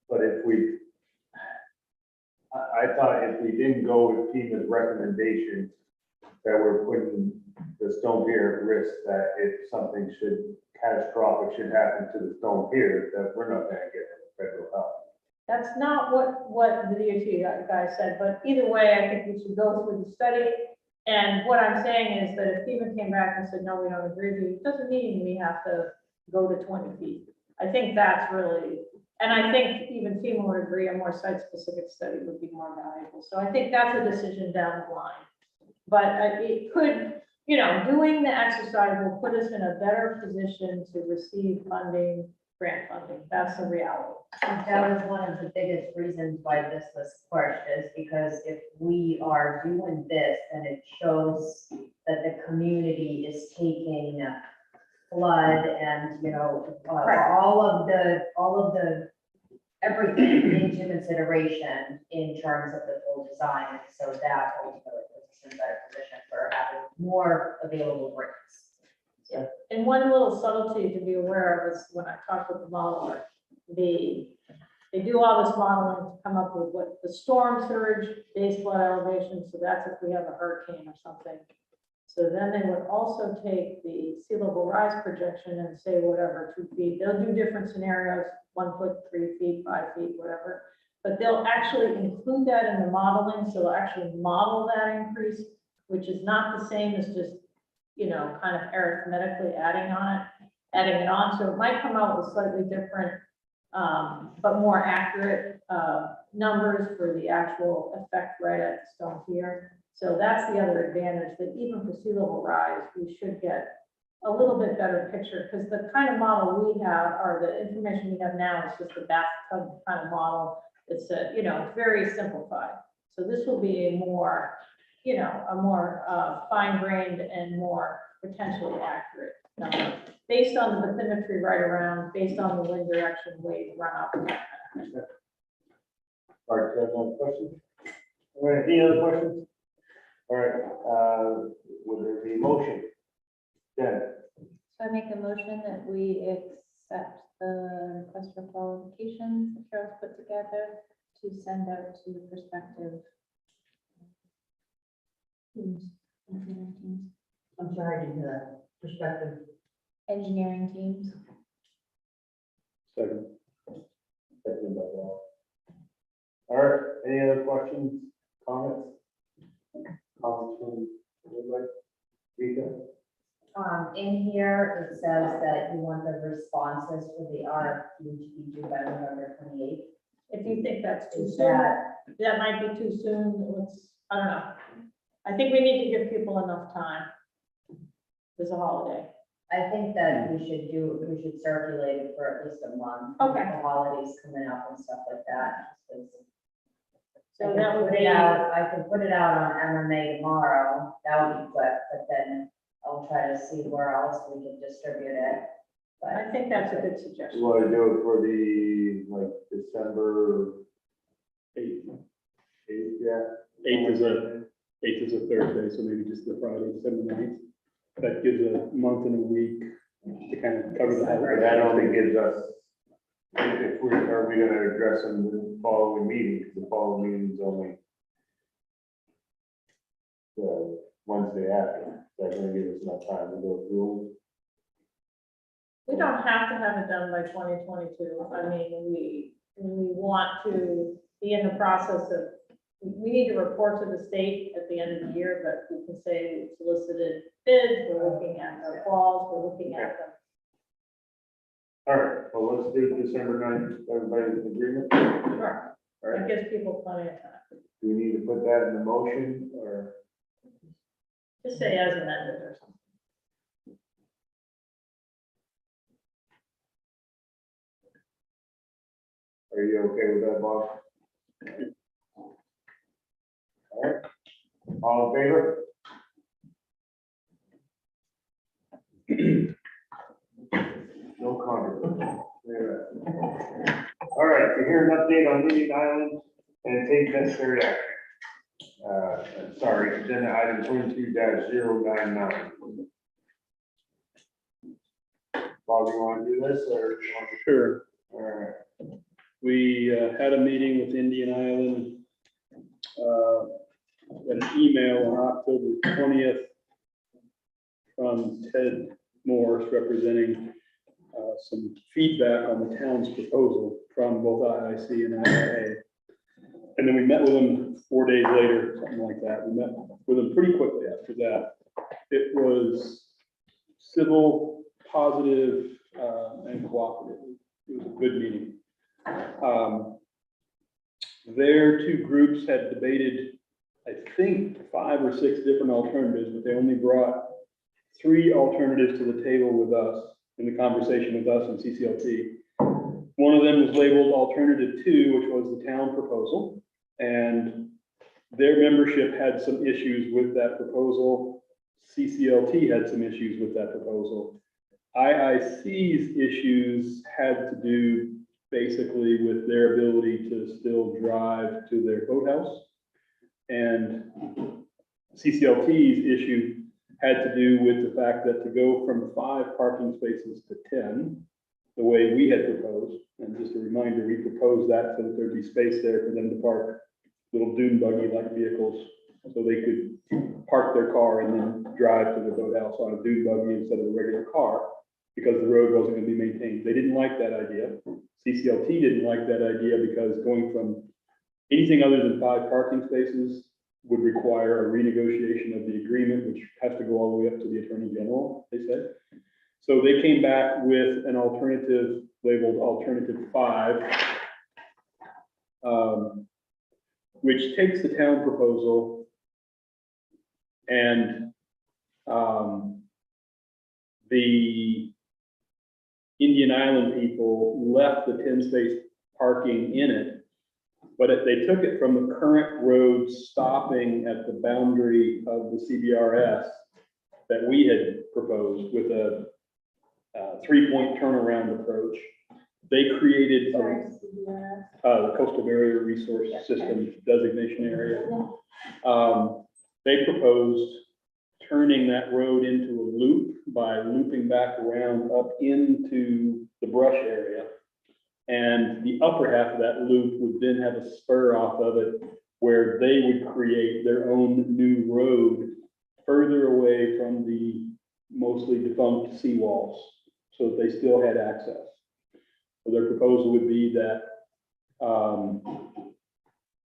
But I thought if we didn't go with FEMA's recommendation, that we're putting the stone pier at risk, that if something catastrophic should happen to the stone pier, that we're not gonna get federal help. That's not what the DOT guy said, but either way, I think we should go through the study. And what I'm saying is that if FEMA came back and said, no, we don't agree with you, it doesn't mean we have to go to 20 feet. I think that's really, and I think even FEMA would agree a more site-specific study would be more valuable. So I think that's a decision down the line. But it could, doing the exercise will put us in a better position to receive funding, grant funding. That's the reality. That was one of the biggest reasons why this was pushed, is because if we are doing this, then it shows that the community is taking flood and, all of the everything into consideration in terms of the full design. So that ultimately puts us in a better position for having more available grants. Yeah. And one little subtlety to be aware of is when I talk with the modeler, they do all this modeling to come up with what the storm surge, base flood elevation, so that's if we have a hurricane or something. So then they would also take the sea level rise projection and say whatever, 2 feet, they'll do different scenarios, 1 foot, 3 feet, 5 feet, whatever. But they'll actually include that in the modeling, so they'll actually model that increase, which is not the same as just, you know, kind of arithmetically adding it on, so it might come out with slightly different, but more accurate, numbers for the actual effect right at the stone pier. So that's the other advantage, that even for sea level rise, we should get a little bit better picture, because the kind of model we have, or the information we have now is just a bathtub kind of model. It's you know, it's very simplified. So this will be a more, you know, a more fine-grained and more potentially accurate number, based on the bathymetry right around, based on the wind direction, wave runoff. And that kind of thing. All right, you have no questions? All right, any other questions? All right, would there be a motion? Jen, So I make a motion that we accept the request for qualifications that Carol's put together to send out to prospective teams, engineering teams, I'm sorry, I didn't hear that. Perspective. engineering teams. Second. second by Bob. All right, any other questions, comments? Comments from anybody? Rita? In here, it says that you want the responses for the RFQ to be due by November 28th. If you think that's too Is soon, that, that might be too soon, let's, I don't know. I think we need to give people enough time. There's a holiday. I think that we should circulate it for at least a month. Okay. The holidays coming up and stuff like that. So that would put be, it out, I can put it out on MMA tomorrow, that would be quick, but then I'll try to see where else we can distribute it. But I think that's a good You suggestion. want to do it for the, like, December 8th. 8th, yeah? 8th is a Thursday, so maybe just the Friday, December 9th. That gives a month and a week to kind of cover the. Or that only gives us, if we, are we gonna address them in the following meeting, because the following meeting is only the Wednesday after, that's gonna give us enough time to go through. We don't have to have it done by 2022. I mean, we want to be in the process of, we need to report to the state at the end of the year, but we can say we solicited bids, we're looking at our falls, we're looking at them. All right, well, let's do December 9th, everybody's in agreement? Sure. All right, That gives people plenty of time. do we need to put that in the motion, or? Just say as amended or something. Are you okay with that, Bob? All right, all in favor? No controversy. All right, to hear an update on Indian Island and take necessary action. Sorry, agenda item 22-099. Bob, you want to do this, or? Sure. All right. We had a meeting with Indian Island, an email on October 20th from Ted Morris representing some feedback on the town's proposal from both IIC and IIA. And then we met with them 4 days later, something like that. We met with them pretty quickly after that. It was civil, positive, and cooperative. It was a good meeting. Their two groups had debated, I think, 5 or 6 different alternatives, but they only brought 3 alternatives to the table with us in the conversation with us and CCLT. One of them was labeled alternative 2, which was the town proposal, and their membership had some issues with that proposal. CCLT had some issues with that proposal. IIC's issues had to do basically with their ability to still drive to their boathouse. And CCLT's issue had to do with the fact that to go from 5 parking spaces to 10 the way we had proposed. And just a reminder, we proposed that so that there'd be space there for them to park little dune buggy-like vehicles, so they could park their car and then drive to the boathouse on a dune buggy instead of a regular car, because the road wasn't gonna be maintained. They didn't like that idea. CCLT didn't like that idea because going from anything other than 5 parking spaces would require a renegotiation of the agreement, which has to go all the way up to the Attorney General, they said. So they came back with an alternative labeled Alternative 5, which takes the town proposal and the Indian Island people left the 10-space parking in it, but they took it from the current road stopping at the boundary of the CBRS that we had proposed with a 3-point turnaround approach. They created Sorry, the Coastal Barrier Resource System designation area. They proposed turning that road into a loop by looping back around up into the brush area. And the upper half of that loop would then have a spur off of it where they would create their own new road further away from the mostly defunct seawalls, so that they still had access. So their proposal would be that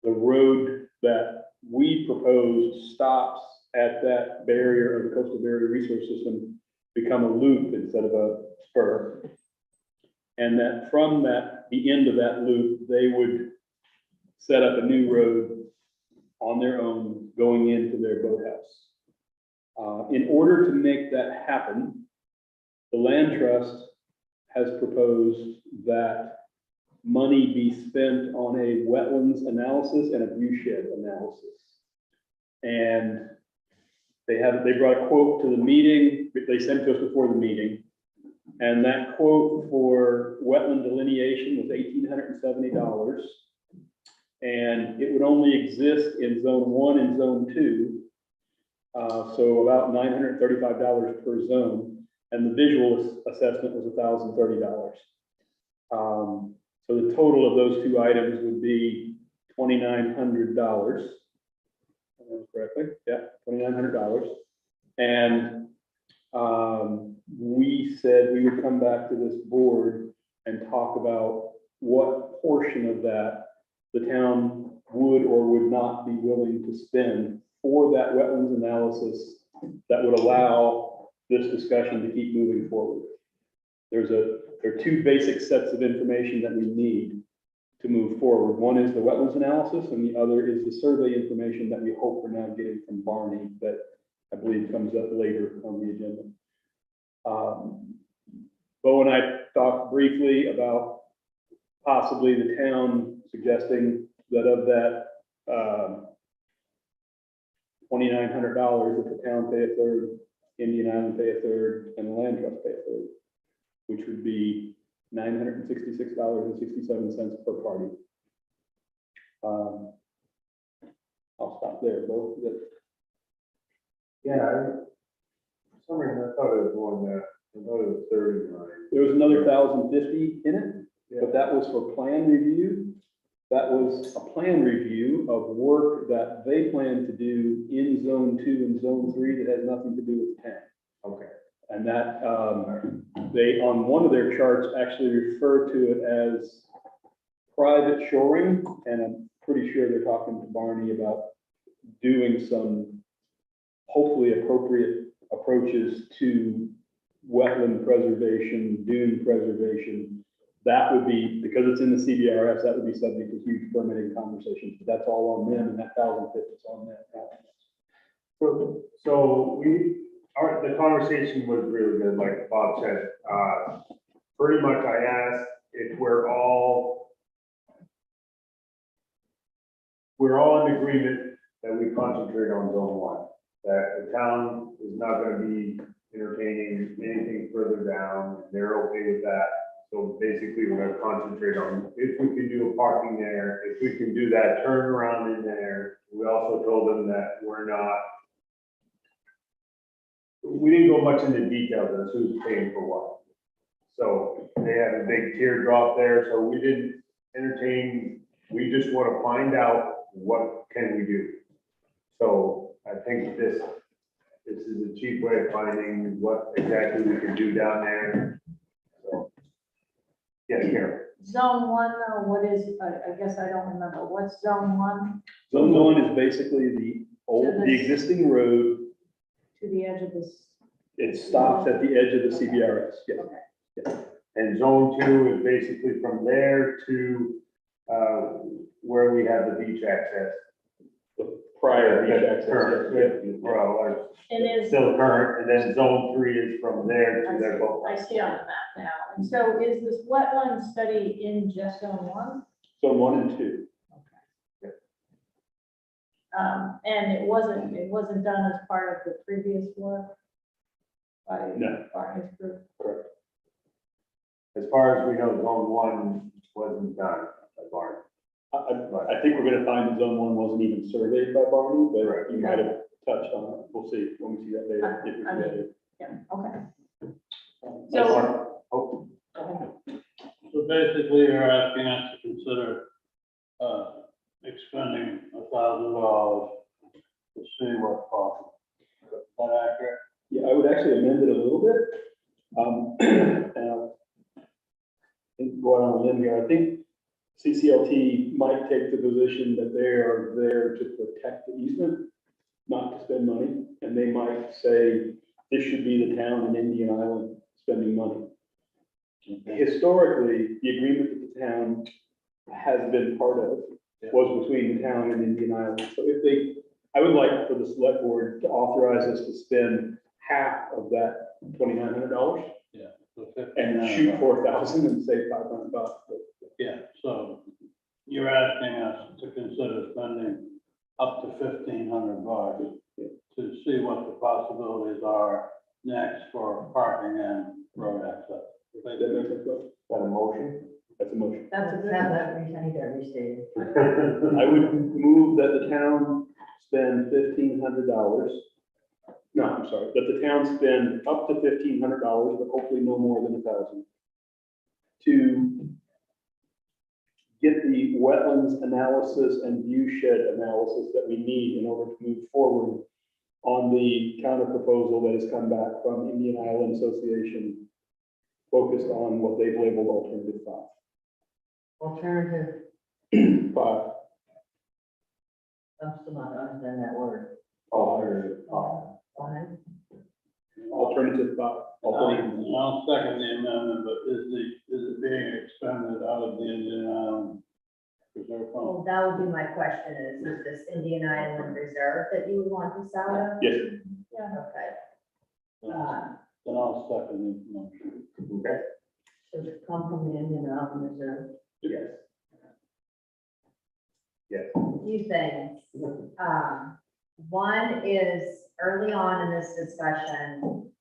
the road that we proposed stops at that barrier of the Coastal Barrier Resource System become a loop instead of a spur. And that from the end of that loop, they would set up a new road on their own going into their boathouse. In order to make that happen, the Land Trust has proposed that money be spent on a wetlands analysis and a viewshed analysis. And they brought a quote to the meeting, they sent to us before the meeting. And that quote for wetland delineation was $1,870. And it would only exist in zone 1 and zone 2. So about $935 per zone. And the visual assessment was $1,030. So the total of those two items would be $2,900. Correctly, yeah, $2,900. And we said we would come back to this board and talk about what portion of that the town would or would not be willing to spend for that wetlands analysis that would allow this discussion to keep moving forward. There are two basic sets of information that we need to move forward. One is the wetlands analysis, and the other is the survey information that we hope we're now getting from Barney that I believe comes up later on the agenda. Bo and I talked briefly about possibly the town suggesting that of that $2,900, that the town pay a third, Indian Island pay a third, and the Land Trust pay a third, which would be $966.67 per party. I'll stop there, Bo. Yeah, for some reason I thought it was more than that. I thought it was 39. There was another 1,050 in it, Yeah. but that was for plan review. That was a plan review of work that they plan to do in zone 2 and zone 3 that has nothing to do with the town. Okay. And that, they, on one of their charts, actually refer to it as private shoring, and I'm pretty sure they're talking to Barney about doing some hopefully appropriate approaches to wetland preservation, dune preservation. That would be, because it's in the CBRS, that would be subject to huge permitting conversations, but that's all on them, and that 1,050 is on them. So the conversation was really good, like Bob said. Pretty much I asked if we're all in agreement that we concentrate on zone 1, that the town is not gonna be entertaining anything further down, and they're okay with that. So basically, we're gonna concentrate on if we can do a parking there, if we can do that turnaround in there. We also told them that we didn't go much into details as who's paying for what. So they have a big teardrop there, so we didn't entertain, we just want to find out what can we do. So I think this is a cheap way of finding what exactly we can do down there. So, yes, Karen. Zone one, though, what is, I guess I don't remember, what's zone one Zone one is basically the the existing road. to the edge of this? It stops at the edge of the CBRS, yes. And zone two is basically from there to, where we have the beach access. The prior beach access. Current, yeah. well, or It is, still current, and then zone three is from there to their boat. I see on the map now. And so is this wetland study in just zone one? Zone one and two. And it wasn't done as part of the previous work by No. Barney's group? Correct. As far as we know, zone one wasn't done by Barney. I think we're gonna find that zone one wasn't even surveyed by Barney, but Right. you might have touched on it. We'll see when we see that data. if we see that data. Yeah, okay. That's So- our- Oh, So basically, you're asking us to consider, expending $1,000 to see what's possible. Is that accurate? Yeah, I would actually amend it a little bit. And go out on a limb here. I think CCLT might take the position that they are there to protect the easement, not to spend money. And they might say, this should be the town in Indian Island spending money. Historically, the agreement that the town has been part of was between the town and Indian Island. So I would like for the select board to authorize us to spend half of that $2,900 So and $1,500. shoot 4,000 and save $500. Yeah, so you're asking us to consider spending up to $1,500 to see what the possibilities are next for parking and road access. Does that make sense? Bill? is that a motion? That's a motion. That's a good. I need that restated. I would move that the town spend $1,500. No, I'm sorry, that the town spend up to $1,500, but hopefully no more than 1,000, to get the wetlands analysis and view shed analysis that we need in order to move forward on the counter proposal that has come back from Indian Island Association, focused on what they've labeled alternative Alternative, 5. I'm still not understanding that word. Alternative. Fine. Alternative 5. Alternative. I'll second the amendment, but is it being expended out of the Indian Island Reserve Fund? Well, that would be my question, is this Indian Island Reserve that you would want this out of? Yes, Yeah. Okay. Then I'll second the motion. Okay, Should it come from the Indian Island Reserve? yes. Yes. Few things. One is, early on in this discussion,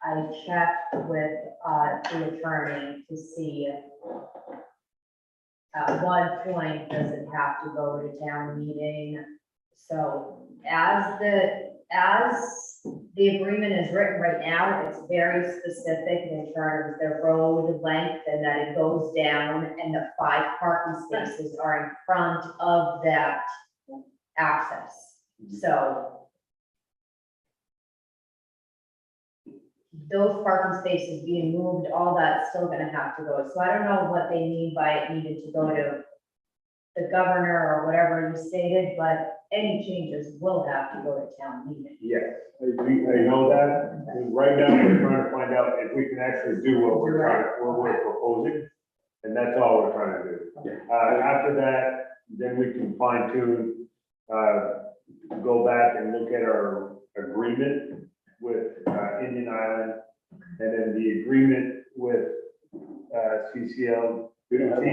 I checked with the attorney to see at what point does it have to go to town meeting? So as the agreement is written right now, it's very specific in terms of the road length and that it goes down and the 5 parking spaces are in front of that access. So those parking spaces being moved, all that's still gonna have to go. So I don't know what they mean by it needed to go to the governor or whatever you stated, but any changes will have to go to town meeting. Yes, I know that. Right now, we're trying to find out if we can actually do what we're proposing. And that's all we're trying to do. After that, then we can fine tune, go back and look at our agreement with Indian Island. And then the agreement with CCL. we don't have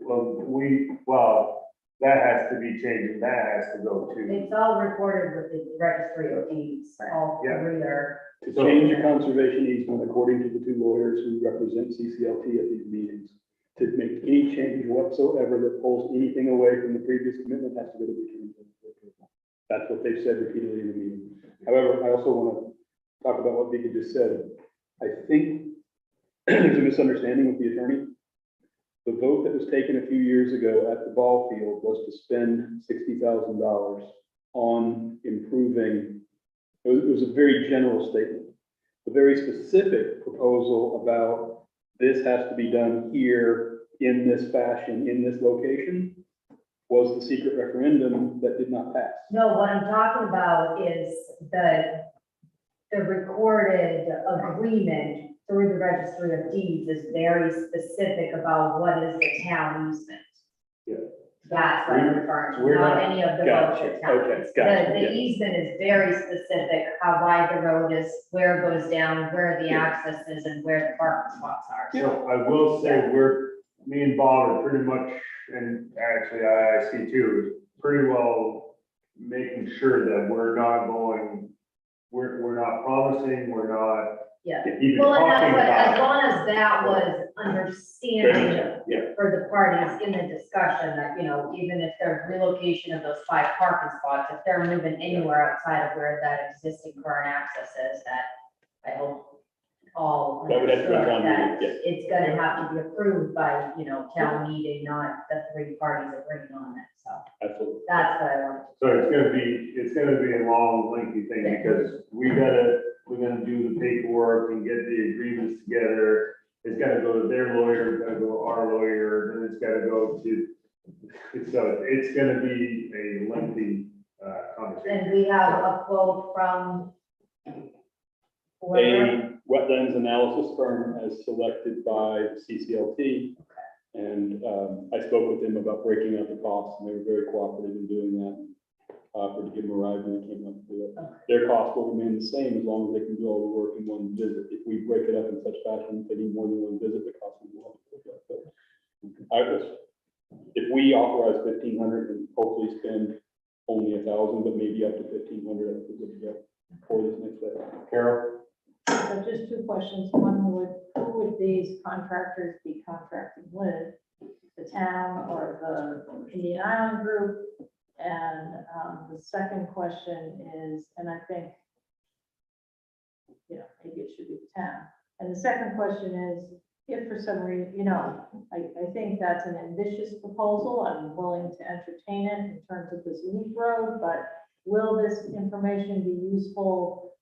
one. Well, that has to be changed, and that has to go too. It's all recorded with the registry of deeds, all Yeah. 3 are. To change a conservation easement, according to the 2 lawyers who represent CCLT at these meetings, to make any change whatsoever that pulls anything away from the previous commitment has to go to the county. That's what they've said repeatedly in the meeting. However, I also want to talk about what Vika just said. I think there's a misunderstanding with the attorney. The vote that was taken a few years ago at the ball field was to spend $60,000 on improving. It was a very general statement. The very specific proposal about this has to be done here in this fashion, in this location, was the secret referendum that did not pass. No, what I'm talking about is the recorded agreement through the registry of deeds is very specific about what is the town easement. Yeah. That's what I'm referring to, We're not not- any of the Gotcha, votes. town. okay, gotcha, The yeah. easement is very specific, how wide the road is, where it goes down, where the access is, and where the parking spots are. So I will say, me and Bob are pretty much, and actually IIC too, is pretty well making sure that we're not going, we're not promising, we're not Yeah. even Well, and that's talking what, as about. long as that was understanding Yeah. for the parties in the discussion, that, you know, even if there's relocation of those 5 parking spots, if they're moving anywhere outside of where that existing current access is, that I hope all That would have to be understood town that meeting, it's gonna have to be approved by, you know, town meeting, not the 3 parties agreeing on it, so Absolutely. that's what I want. So it's gonna be a long lengthy thing because we're gonna do the paperwork and get the agreements together. It's gotta go to their lawyer, it's gotta go to our lawyer, then it's gotta go to, so it's gonna be a lengthy, conversation. And we have a quote from whoever. A wetlands analysis firm as selected by CCLT. And I spoke with them about breaking out the costs, and they were very cooperative in doing that. Offered to give them a ride when they came up to do it. Their cost will remain the same as long as they can do all the work in one visit. If we break it up in such fashion, if they need more than one visit, the cost will go up. But if we authorize 1,500 and hopefully spend only 1,000, but maybe up to 1,500, I think we're good to go for this next step. Carol? So just 2 questions. One who would these contractors be contracting with? The town or the Indian Island group? And the second question is, and I think, you know, maybe it should be the town. And the second question is, if for some reason, you know, I think that's an ambitious proposal. I'm willing to entertain it in terms of this loop road, but will this information be useful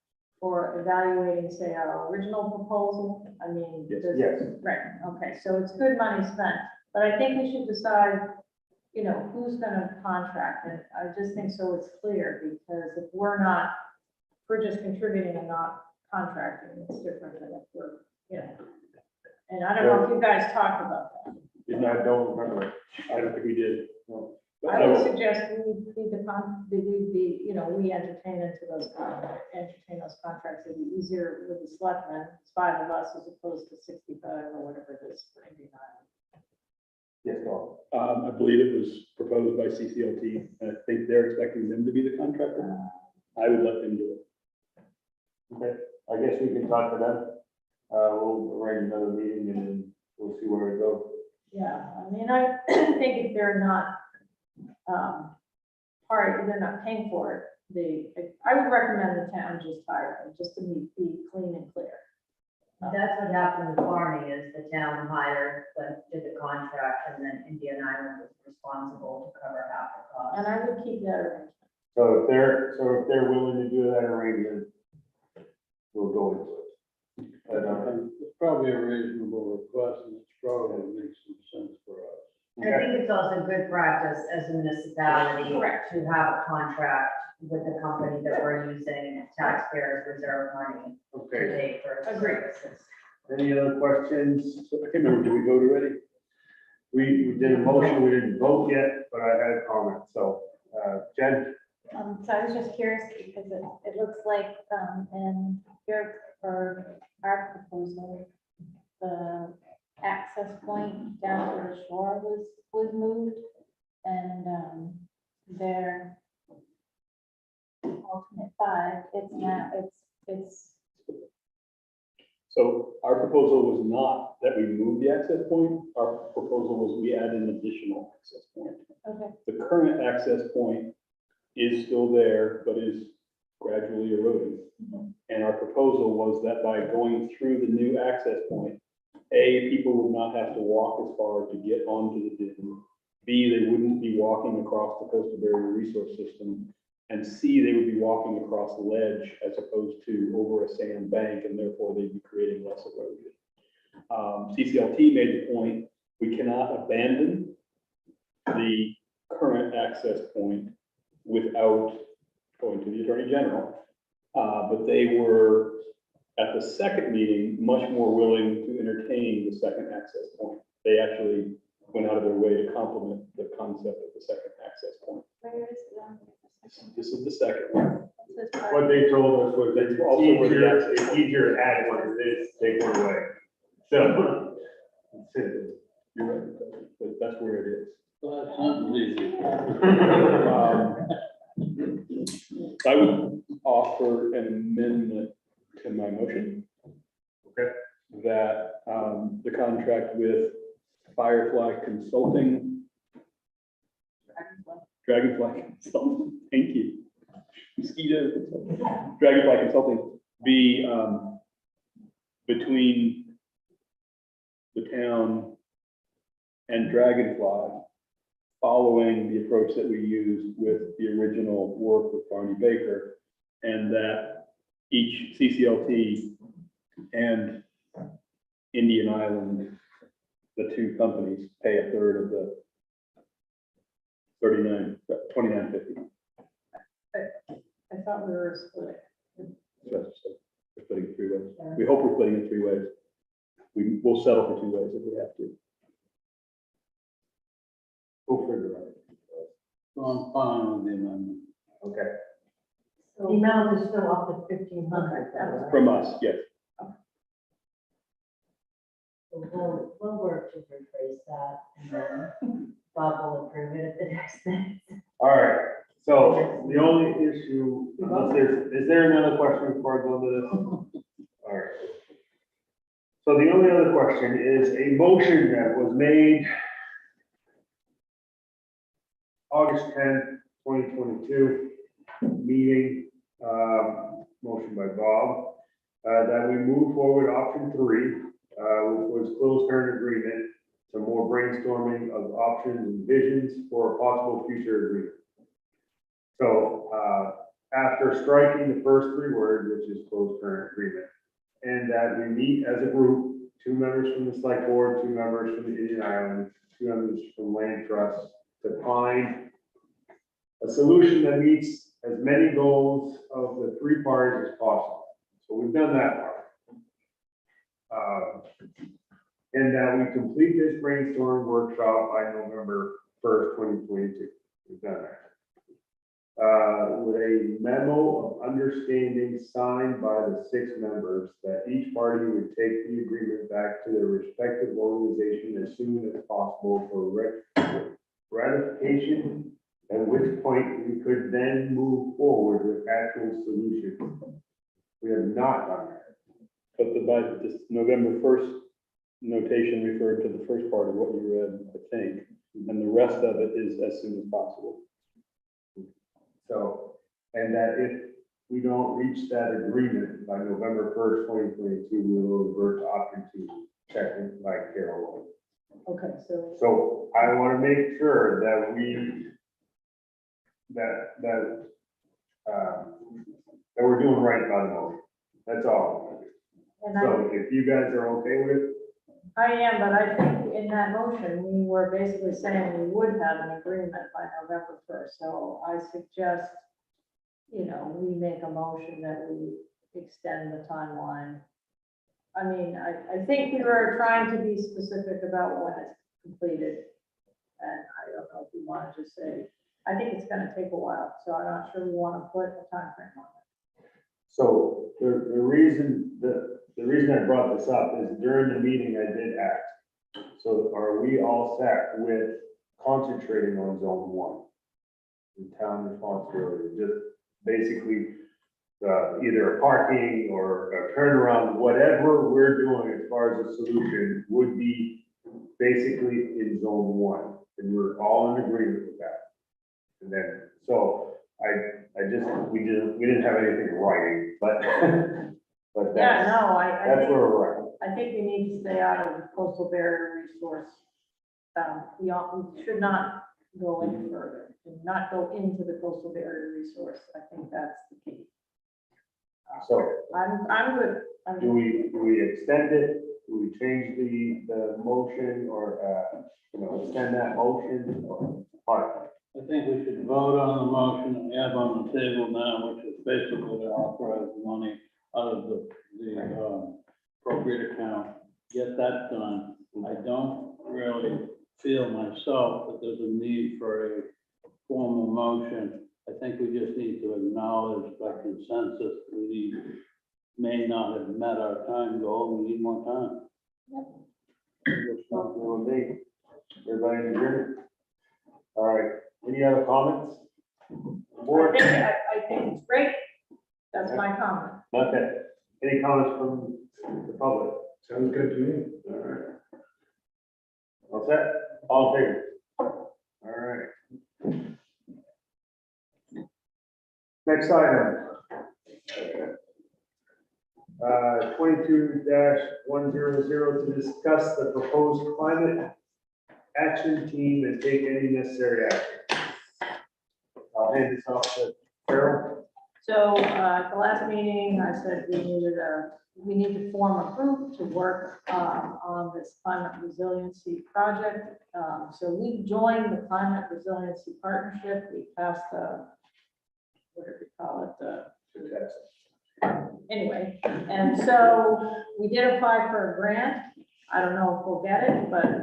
for evaluating, say, our original proposal? I mean, Yes. does- Yes. Right, okay, so it's good money spent, but I think we should decide, you know, who's gonna contract, and I just think so it's clear, because if we're just contributing and not contracting, it's different than if we're, you know. And I don't know if you guys talked about that. I don't remember. I don't think we did. No. But I would will. suggest we be, you know, we entertain those contracts, it'd be easier with the selectmen, it's 5 of us as opposed to 65 or whatever it is for Indian Island. Yes, no. I believe it was proposed by CCLT, and I think they're expecting them to be the contractor. I would let them do it. Okay, I guess we can talk to them. We'll arrange another meeting and then we'll see where we go. Yeah, I mean, I think if they're not, they're not paying for it, I would recommend the town just hire them, just to be clean and clear. That's what happened with Barney, is the town hired, did the contract, and then Indian Island was responsible to cover half the cost. And I would keep that arrangement. So if they're willing to do that arrangement, we'll go into it. It's probably a reasonable request, and it's probably makes some sense for us. And I think it's also good practice as a municipality Correct. to have a contract with the company that we're using taxpayers' reserve money to Okay, pay for Agreed. services. any other questions? So I can't remember, did we vote already? We did a motion, we didn't vote yet, but I had a comment, so, Jen? So I was just curious because it looks like, in your, for our proposal, the access point down to the shore was moved, and, their alternate 5, it's now, it's, So our proposal was not that we move the access point. Our proposal was we add an additional access point. okay, The current access point is still there, but is gradually eroding. And our proposal was that by going through the new access point, A, people would not have to walk as far to get onto the dam. B, they wouldn't be walking across the coastal barrier resource system. And C, they would be walking across ledge as opposed to over a sand bank, and therefore they'd be creating less erosion. CCLT made the point, we cannot abandon the current access point without going to the Attorney General. But they were, at the second meeting, much more willing to entertain the second access point. They actually went out of their way to compliment the concept of the second access point. Where is it on? This is the second one. It says What they told us was that That's also where the access it's easier to add one to this, take one away. So. You're right, but that's where it is. Well, that sounds easy. I would offer an amendment to my motion. Okay. That the contract with Firefly Consulting, Dragonfly Consulting, thank you. Mosquito Consulting. Dragonfly Consulting be between the town and Dragonfly, following the approach that we used with the original work with Barney Baker, and that each CCLT and Indian Island, the two companies, pay a third of the 29.50. I thought we were split. So we're splitting it 3 ways. We hope we're splitting it 3 ways. We will settle for 2 ways if we have to. We'll figure it out. So I'm fine with the amendment. Okay. The amount is still up to 1,500. From us, yes. We'll work to rephrase that, and then Bob will approve it at the next meeting. All right, so the only issue, unless is there another question before I go to this? All right. So the only other question is a motion that was made August 10th, 2022, meeting, motion by Bob, that we move forward option 3, which was closed current agreement, some more brainstorming of options and visions for a possible future agreement. So, after striking the first 3 words, which is closed current agreement, and that we meet as a group, 2 members from the select board, 2 members from the Indian Islands, 2 members from land trust, to find a solution that meets as many goals of the 3 parties as possible. So we've done that part. And that we complete this brainstorm workshop by November 1st, 2022. We've done that. With a memo of understanding signed by the 6 members that each party would take the agreement back to their respective organization as soon as possible for ratification, at which point we could then move forward with actual solutions. We have not done that. But by this November 1st notation referred to the first part of what you read, I think, and the rest of it is as soon as possible. So, and that if we don't reach that agreement by November 1st, 2022, we will revert to option 2, second by Carol. Okay, so So I want to make sure that that we're doing right by the motion. That's all. and So if you guys are okay with it, I am, but I think in that motion, we were basically saying we would have an agreement by November 1st. So I suggest, we make a motion that we extend the timeline. I mean, I think we were trying to be specific about when it's completed. And I don't know if we want to just say, I think it's going to take a while, so I'm not sure we want to put a time frame on it. so the reason I brought this up is during the meeting I did ask. So are we all set with concentrating on zone 1? The town responsibility, just basically either a parking or a turnaround, whatever we're doing as far as a solution would be basically in zone 1. And we're all in agreement with that. And then, so we didn't have anything in writing, but Yeah, that's, no, I that's think, where we're at. I think we need to stay out of the coastal barrier resource. We should not go any further, and not go into the coastal barrier resource. I think that's the key. So I'm good. I'm do good. we extend it? Do we change the motion or, extend that motion or what? I think we should vote on the motion that we have on the table now, which is basically to authorize the money out of the appropriate account. Get that done. I don't really feel myself that there's a need for a formal motion. I think we just need to acknowledge by consensus, we may not have met our time goal, we need more time. Just not doing me. Everybody in agreement? All right, any other comments? Board? I think it's great. That's my comment. Okay, any comments from the public? Sounds good to me. All right. All set? All in favor? All right. Next item. 22-100 to discuss the proposed climate action team and take any necessary action. I'll hand this off to Carol. So, at the last meeting, I said we need to form a group to work, on this climate resiliency project. So we joined the climate resiliency partnership. We passed what do we call it? Anyway, and so we did apply for a grant. I don't know if we'll get it, but,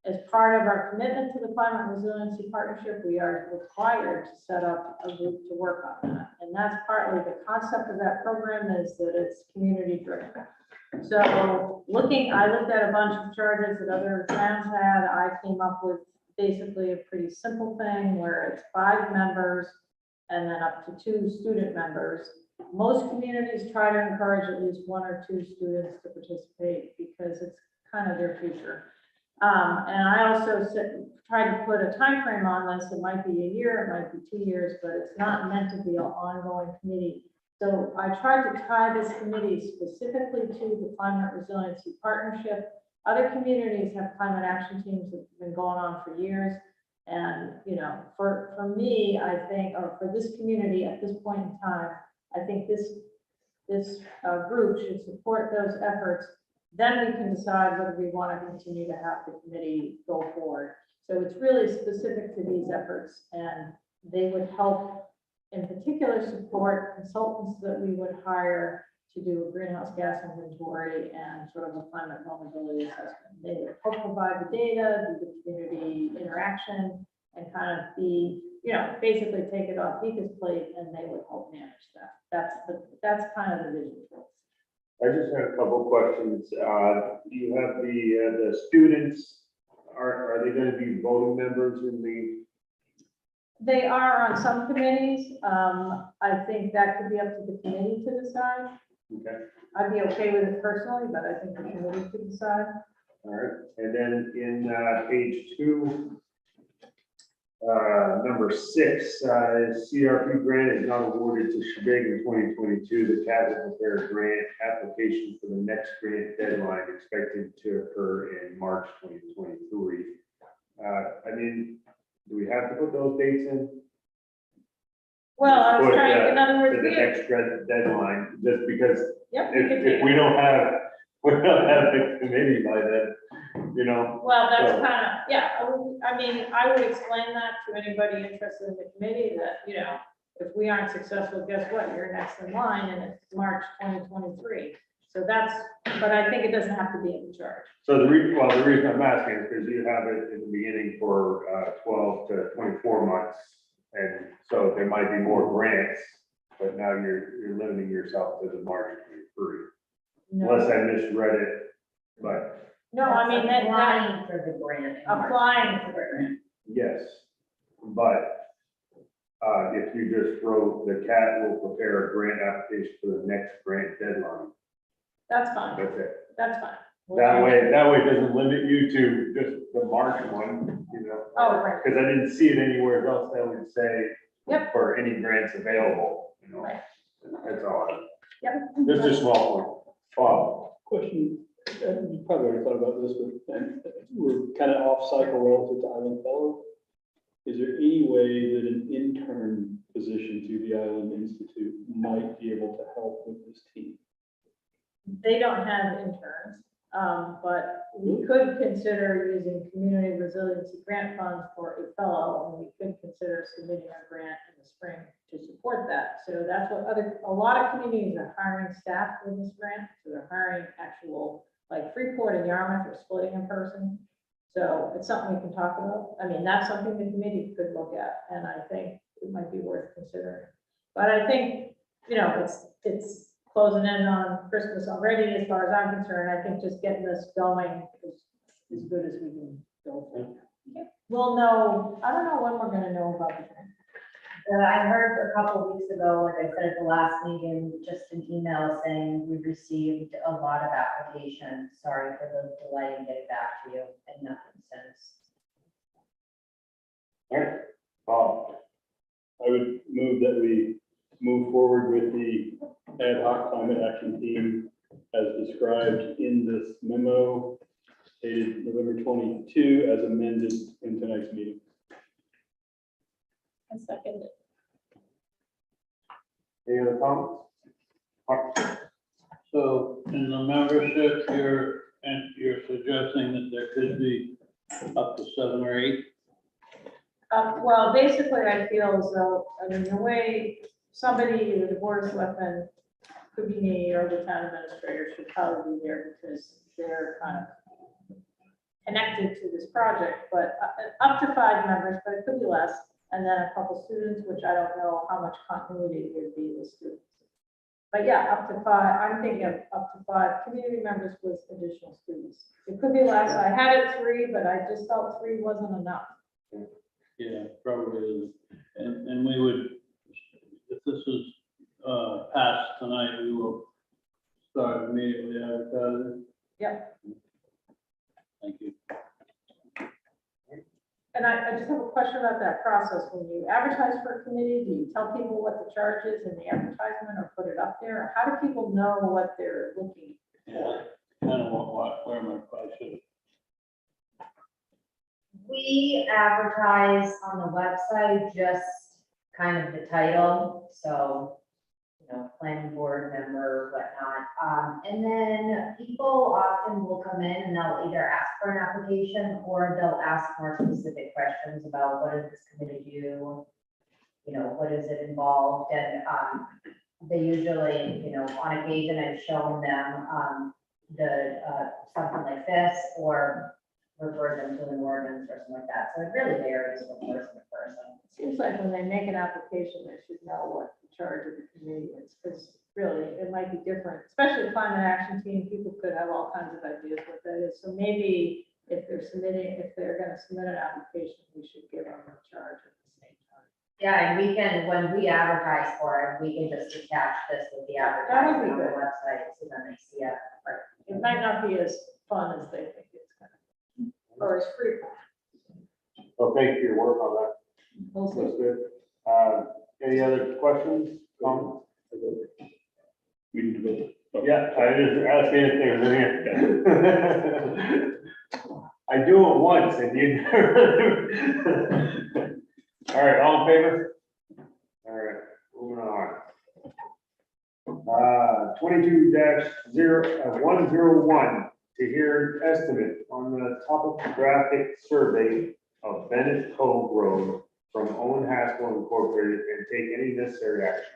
as part of our commitment to the climate resiliency partnership, we are required to set up a group to work on that. And that's partly the concept of that program is that it's community driven. So I looked at a bunch of charges that other towns had. I came up with basically a pretty simple thing where it's 5 members and then up to 2 student members. Most communities try to encourage at least 1 or 2 students to participate because it's kind of their future. And I also tried to put a time frame on this. It might be a year, it might be 2 years, but it's not meant to be an ongoing committee. So I tried to tie this committee specifically to the climate resiliency partnership. Other communities have climate action teams that have been going on for years. And, for me, I think, or for this community at this point in time, I think this group should support those efforts. Then we can decide whether we want to continue to have the committee go forward. So it's really specific to these efforts, and they would help, in particular, support consultants that we would hire to do a greenhouse gas inventory and sort of a climate vulnerability assessment. They would help provide the data, do the community interaction, and kind of be, basically take it off Vika's plate, and they would help manage that. That's kind of the vision. I just had a couple of questions. Do you have the students, are they going to be voting members in the? They are on some committees. I think that could be up to the committee to decide. Okay, I'd be okay with it personally, but I think the committee could decide. all right. And then in page 2, number 6, CRP grant is not awarded to Shebig in 2022. The CAT will prepare a grant application for the next grant deadline expected to occur in March 2023. Do we have to put those dates in? Well, I was Put, trying, in other words, for the next deadline, just because yep, we could take if we don't have the committee by then, Well, that's So- kind of, yeah, I would explain that to anybody interested in the committee that, if we aren't successful, guess what? You're next in line and it's March 2023. So but I think it doesn't have to be in the charge. So the reason I'm asking is because you have it in the beginning for 12 to 24 months. And so there might be more grants, but now you're limiting yourself to the March 23. Unless I misread it, but No, I mean, Applying for the grant. applying for the grant. yes. But if you just wrote, the CAT will prepare a grant application for the next grant deadline, That's fine, that's it. that's fine. That way it doesn't limit you to just the March one, Oh, right. Because I didn't see it anywhere else that would say Yep. for any grants available, Right. That's all. Yep. Just a small one. Question, and you probably already thought about this, but we're kind of off cycle relative to Island Fellow. Is there any way that an intern position through the Island Institute might be able to help with this team? They don't have interns, but we could consider using community resiliency grant funds for a fellow, and we could consider submitting a grant in the spring to support that. So that's what a lot of communities are hiring staff for this grant, so they're hiring actual, like Freeport and Yarmouth are splitting in person. So it's something we can talk about. I mean, that's something the committee could look at, and I think it might be worth considering. But I think, it's closing in on Christmas already, as far as I'm concerned. I think just getting this going is as good as we can go for. We'll know, I don't know when we're gonna know about the grant. I heard a couple of weeks ago, like I said at the last meeting, just an email saying we received a lot of applications. Sorry for the delay in getting back to you, and nothing since. All right, Bob. I would move that we move forward with the ad hoc climate action team as described in this memo dated November 22 as amended in tonight's meeting. I second it. Any other comments? Mark? So in the membership, you're suggesting that there could be up to 7 or 8? Well, basically, I feel as though, the way somebody with the board of selectmen, could be me or the town administrator, should probably be there because they're kind of connected to this project, but up to 5 members, but it could be less. And then a couple students, which I don't know how much continuity there would be with students. But yeah, up to 5, I'm thinking of up to 5 community members with additional students. It could be less. I had it 3, but I just felt 3 wasn't enough. Yeah, probably is. And we would, if this is passed tonight, we will start immediately advertising. Yep. Thank you. And I just have a question about that process. When you advertise for a committee, do you tell people what the charge is in the advertisement or put it up there? Or how do people know what they're looking for? Yeah, kind of where my price is. We advertise on the website, just kind of the title, so, planning board member, whatnot. And then people often will come in and they'll either ask for an application or they'll ask more specific questions about what does this committee do? What does it involve? And they usually, on occasion, I've shown them something like this, or refer them to an ordinance or something like that. So it really varies from person to person. Seems like when they make an application, they should know what the charge of the committee is, because really, it might be different, especially the climate action team. People could have all kinds of ideas what that is. So maybe if they're gonna submit an application, we should give them a charge at the same time. Yeah, and we can, when we advertise for it, we can just attach this with the advertisement on the good. website, so then they see it. It might not be as fun as they think it's gonna be, or as free. Well, thank you for your work on that. We'll see. That's good. Any other questions, comments? We need to vote. Oh. Yeah, I just asked anything, or anything. I do it once and you. All right, all in favor? All right, moving on. 22-101, to hear an estimate on the topographic survey of Bennett Cove Road from Owen Haskell Incorporated and take any necessary action.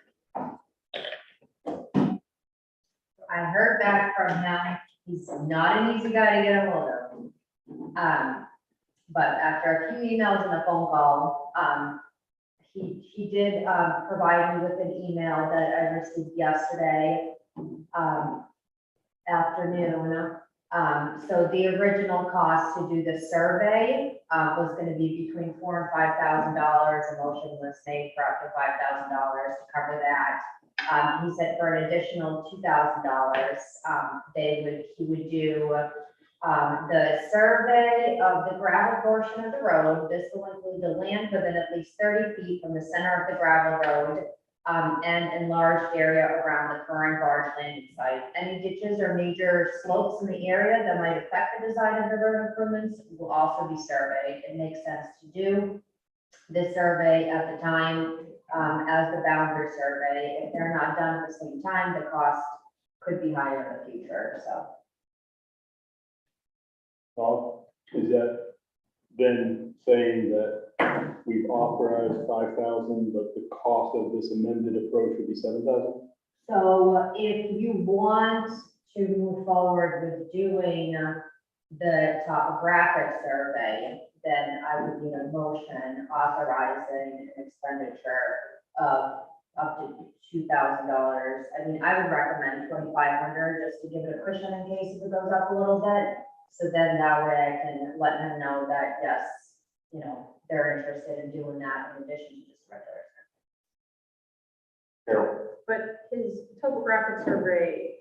I heard back from him. He's not an easy guy to get a hold of. But after a few emails and a phone call, he did provide me with an email that I received yesterday afternoon. So the original cost to do the survey was going to be between $4,000 and $5,000. A motion was made for up to $5,000 to cover that. He said for an additional $2,000, he would do the survey of the gravel portion of the road. This will include the land within at least 30 feet from the center of the gravel road. and enlarged area around the current barge landing site. Any ditches or major slopes in the area that might affect the design of the road improvements will also be surveyed. It makes sense to do this survey at the time, as the boundary survey. If they're not done at the same time, the cost could be higher in the future, so. Bob, is that then saying that we've authorized 5,000, but the cost of this amended approach would be 7,000? So if you want to move forward with doing the topographic survey, then I would need a motion authorizing an expenditure of up to $2,000. I mean, I would recommend 2,500 just to give it a cushion in case if it goes up a little bit. So then that way I can let them know that, yes, you know, they're interested in doing that in addition to just regular. Carol, But his topographic survey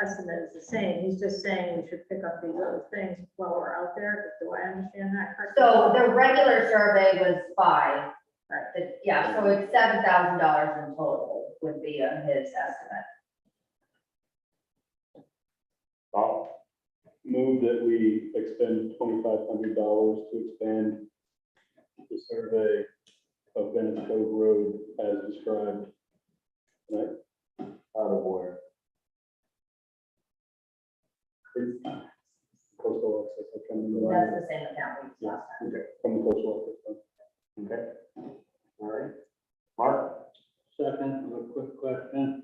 estimate is the same. He's just saying we should pick up these other things while we're out there. Do I understand that correctly? So the regular survey was 5. Right. Yeah, so it's $7,000 in total would be his estimate. Bob, Move that we expend $2,500 to expand the survey of Bennett Cove Road as described. Right? out of order. Coastal access, I can't remember. That's the same account we used Yeah, last time. okay, from the coastal access. Okay. All right. Mark? Second, a quick question,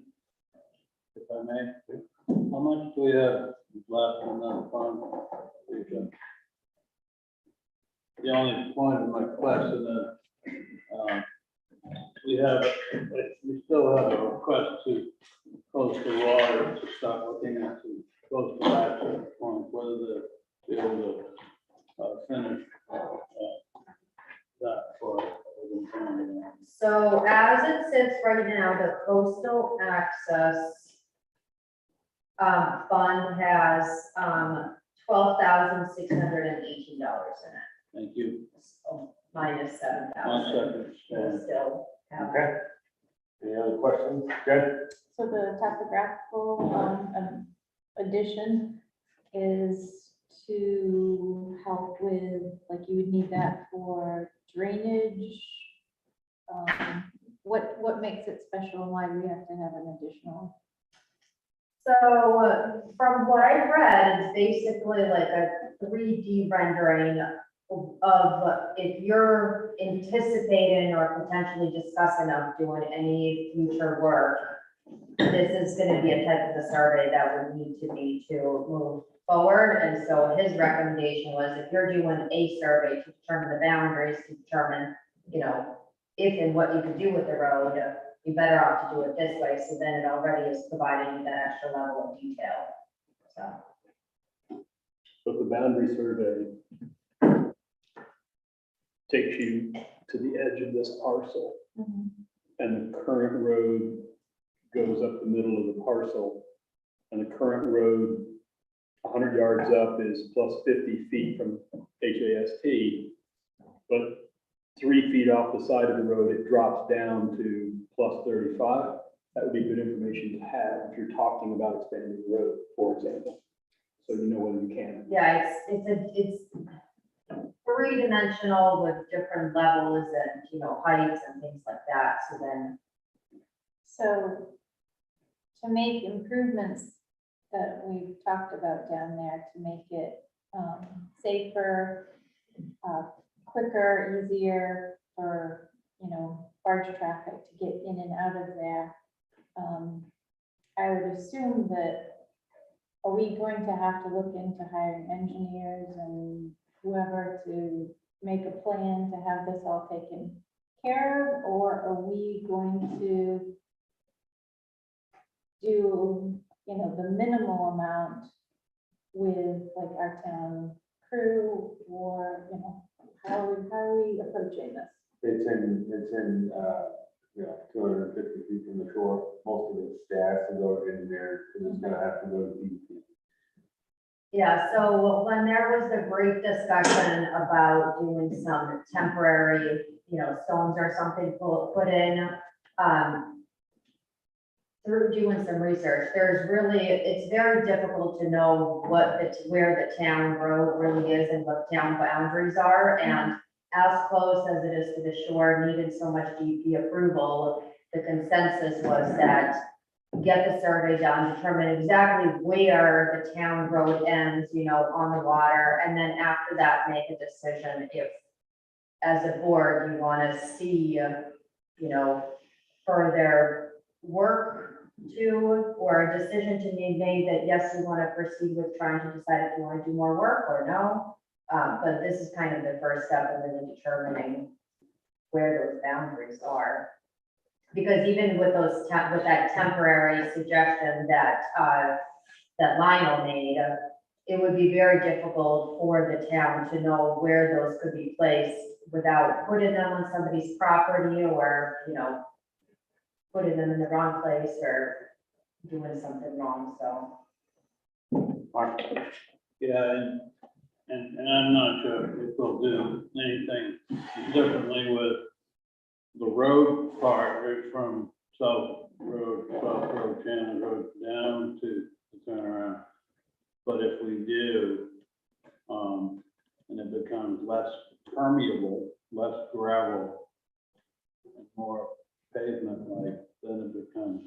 if I may. How much do we have left in that fund? The only point of my question is, we still have a request to coastal water to start looking at the coastal access point, whether they'll be able to finish that for. So as it sits right now, the coastal access fund has $12,618 in it. Thank you. So minus 7,000. 1 second. We'll still have. Okay. Any other questions? Jen? So the topographical addition is to help with, like, you would need that for drainage. What makes it special and why do we have to have an additional? So from what I read, it's basically like a 3D rendering of if you're anticipating or potentially discussing of doing any future work, this is going to be a type of a survey that would need to be to move forward. And so his recommendation was if you're doing a survey to determine the boundaries, to determine, you know, if and what you can do with the road, you're better off to do it this way. So then it already is providing you that extra level of detail. So. But the boundary survey takes you to the edge of this parcel, and the current road goes up the middle of the parcel, and the current road 100 yards up is plus 50 feet from HAST, but 3 feet off the side of the road, it drops down to plus 35. That would be good information to have if you're talking about expanding the road, for example, so you know whether you can. Yeah, it's three-dimensional with different levels and, you know, heights and things like that. So then, So to make improvements that we've talked about down there, to make it safer, quicker, easier for, you know, barge traffic to get in and out of there. I would assume that, are we going to have to look into hiring engineers and whoever to make a plan to have this all taken care of? Or are we going to do, you know, the minimal amount with like our town crew, or, you know, how are we approaching this? It's in, you know, 250 feet from the shore. Most of it's gas to go in there, and it's gonna have to go to DEP. yeah, so when there was a brief discussion about doing some temporary, you know, stones or something put in, through doing some research, there's really, it's very difficult to know where the town road really is and what town boundaries are. And as close as it is to the shore, needed so much DP approval, the consensus was that get the survey done, determine exactly where the town road ends, on the water, and then after that, make a decision if, as a board, you want to see, further work to, or a decision to be made that, yes, you want to proceed with trying to decide if you want to do more work or no. But this is kind of the first step in really determining where those boundaries are. Because even with with that temporary suggestion that, that Lionel made, it would be very difficult for the town to know where those could be placed without putting them on somebody's property or, putting them in the wrong place or doing something wrong, so. Mark? Yeah, and I'm not sure if we'll do anything differently with the road part, right from South Road, Chandler Road down to the turnaround. But if we do, and it becomes less permeable, less gravel, and more pavement-like, then it becomes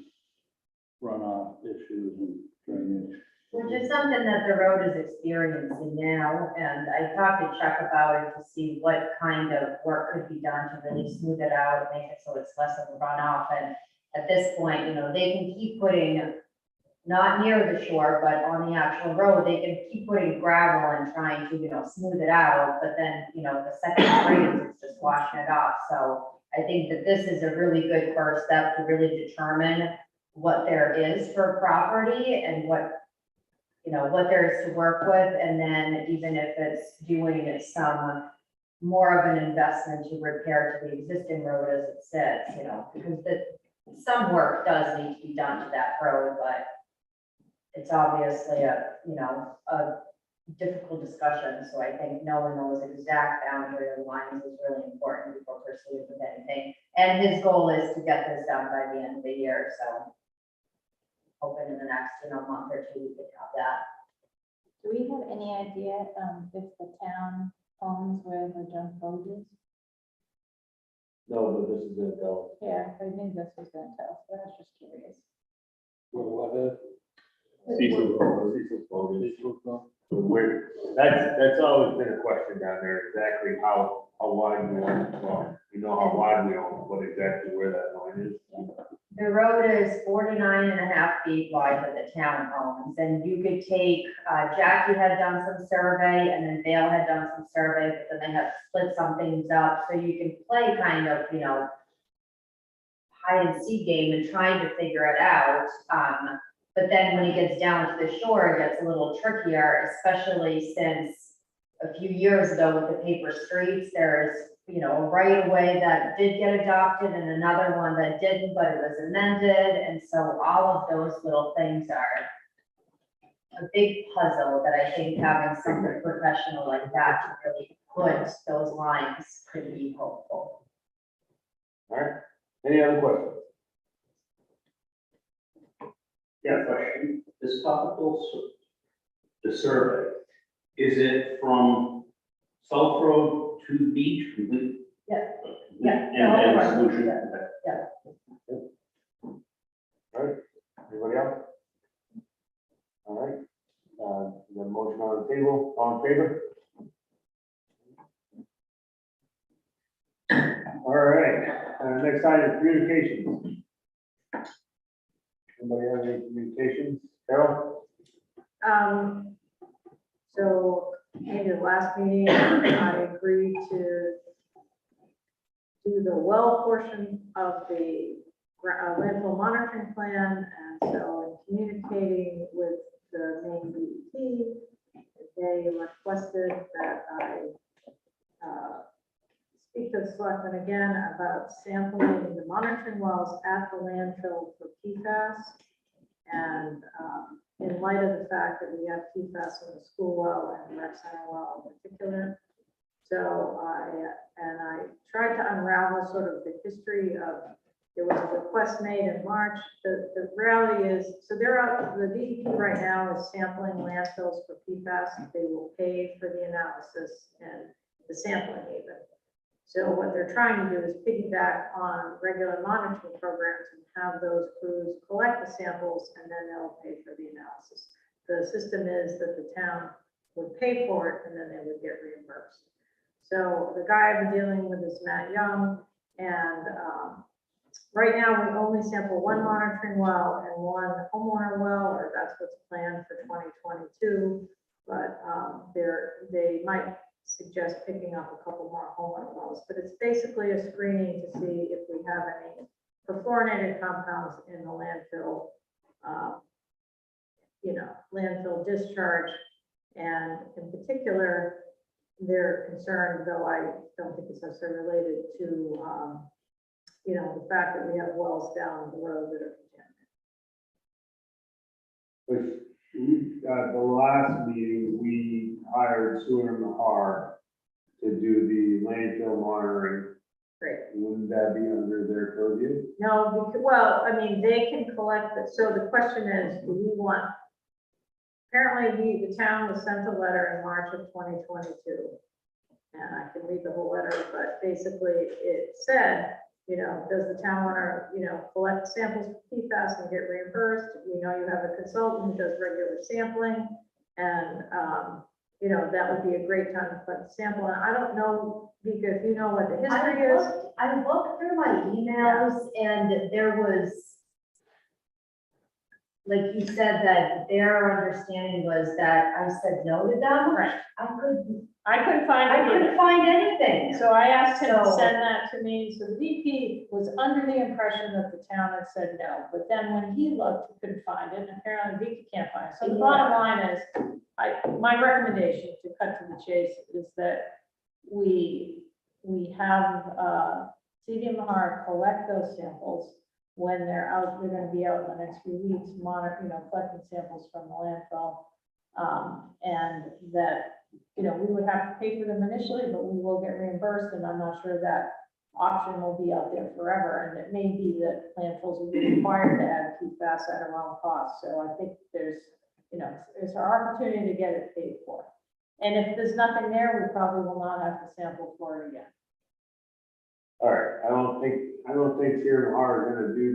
runoff issues and drainage. Which is something that the road is experiencing now, and I talked to Chuck about it to see what kind of work could be done to really smooth it out, make it so it's less of a runoff, and at this point, they can keep putting, not near the shore, but on the actual road, they can keep putting gravel and trying to, smooth it out, but then, the second rains, it's just washing it off, so I think that this is a really good first step to really determine what there is for property and what there is to work with, and then even if it's doing some more of an investment to repair to the existing road as it sits, because some work does need to be done to that road, but it's obviously a difficult discussion, so I think knowing those exact boundary lines is really important before proceeding with anything. And his goal is to get this done by the end of the year, so hoping in the next, month or two, we could have that. Do we have any idea, if the town owns where the junk road is? No, but this is it, though. Yeah, I knew this was gonna tell, so I was just curious. What is? Cecil Road. That's always been a question down there, exactly how wide we own, well, how wide we own, but exactly where that line is. The road is 49.5 feet wide that the town owns, and you could take, Jackie had done some survey, and then Dale had done some survey, but then they had split some things up, so you can play kind of, hide and seek game and trying to figure it out. But then when it gets down to the shore, it gets a little trickier, especially since a few years ago with the paper streets, there's, a right of way that did get adopted and another one that didn't, but it was amended. And so all of those little things are a big puzzle that I think having something professional like that to really put those lines could be helpful. All right, any other questions? Yeah, question. This topical, the survey, is it from South Road to beach? Complete? Yeah. Yeah. Yeah, the whole And road, solution? yeah. All right, anybody else? All right, the motion on the table, all in favor? All right, next item, communications. Anybody have any communications? Carol? So in the last meeting, I agreed to do the well portion of the landfill monitoring plan, and so in communicating with the main DEP, they requested that I speak to the selectmen again about sampling the monitoring wells at the landfill for PFAS. And in light of the fact that we have PFAS in the school well and the rec center well in particular. So I tried to unravel sort of the history of there was a request made in March. The reality is, so they're out, the DEP right now is sampling landfills for PFAS. They will pay for the analysis and the sampling even. So what they're trying to do is piggyback on regular monitoring programs and have those crews collect the samples and then they'll pay for the analysis. The system is that the town would pay for it and then they would get reimbursed. So the guy I've been dealing with is Matt Young, and right now we only sample one monitoring well and one homeowner well, or that's what's planned for 2022. But they might suggest picking up a couple more homeowner wells, but it's basically a screening to see if we have any perfluorinated compounds in the landfill, landfill discharge. And in particular, they're concerned, though I don't think it's necessarily related to, the fact that we have wells down the road that are contaminated. Which, the last meeting, we hired Sewer Mahar to do the landfill monitoring. Great. Wouldn't that be under their purview? No, well, I mean, they can collect it. So the question is, do we want, apparently the town was sent a letter in March of 2022. And I can read the whole letter, but basically it said, does the town want to, collect samples for PFAS and get reimbursed? We know you have a consultant who does regular sampling, and, that would be a great time to collect the sample. And I don't know, Vika, if you know what the history is. I looked through my emails and there was, like you said, that their understanding was that I said no to them. Right. I couldn't I couldn't find anything. So I asked him to So- send that to me. So the VP was under the impression that the town had said no, but then when he looked, he couldn't find it, and apparently VP can't find it. So the bottom line is, my recommendation, to cut to the chase, is that we have, CD Mahar collect those samples when they're out, they're gonna be out in the next few weeks, collecting samples from the landfill. And that, we would have to pay for them initially, but we will get reimbursed, and I'm not sure that option will be out there forever. And it may be that landfills will be required to add PFAS at our own cost. So I think there's our opportunity to get it paid for. And if there's nothing there, we probably will not have to sample for it again. All right, I don't think Sewer Mahar is gonna do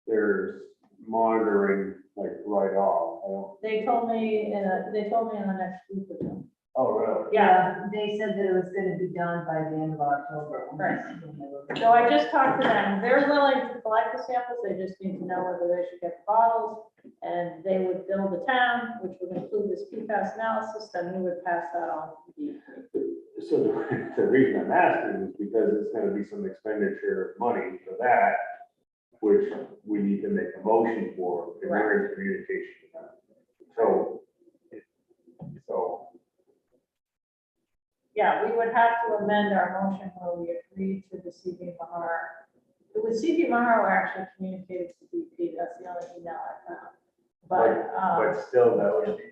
their monitoring like right off. They told me in the next week or two. Oh, really? Yeah. They said that it was gonna be done by the end of October. Right. So I just talked to them. They're willing to collect the samples. They just need to know whether they should get the bottles. And they would bill the town, which would include this PFAS analysis, then we would pass that on to the DEP. So the reason I'm asking is because it's gonna be some expenditure of money for that, which we need to make a motion for, and we're in communication with them. So, Yeah, we would have to amend our motion where we agreed to the CB Mahar. It was CB Mahar who actually communicated to DEP. That's the only email I found. but still, that would be,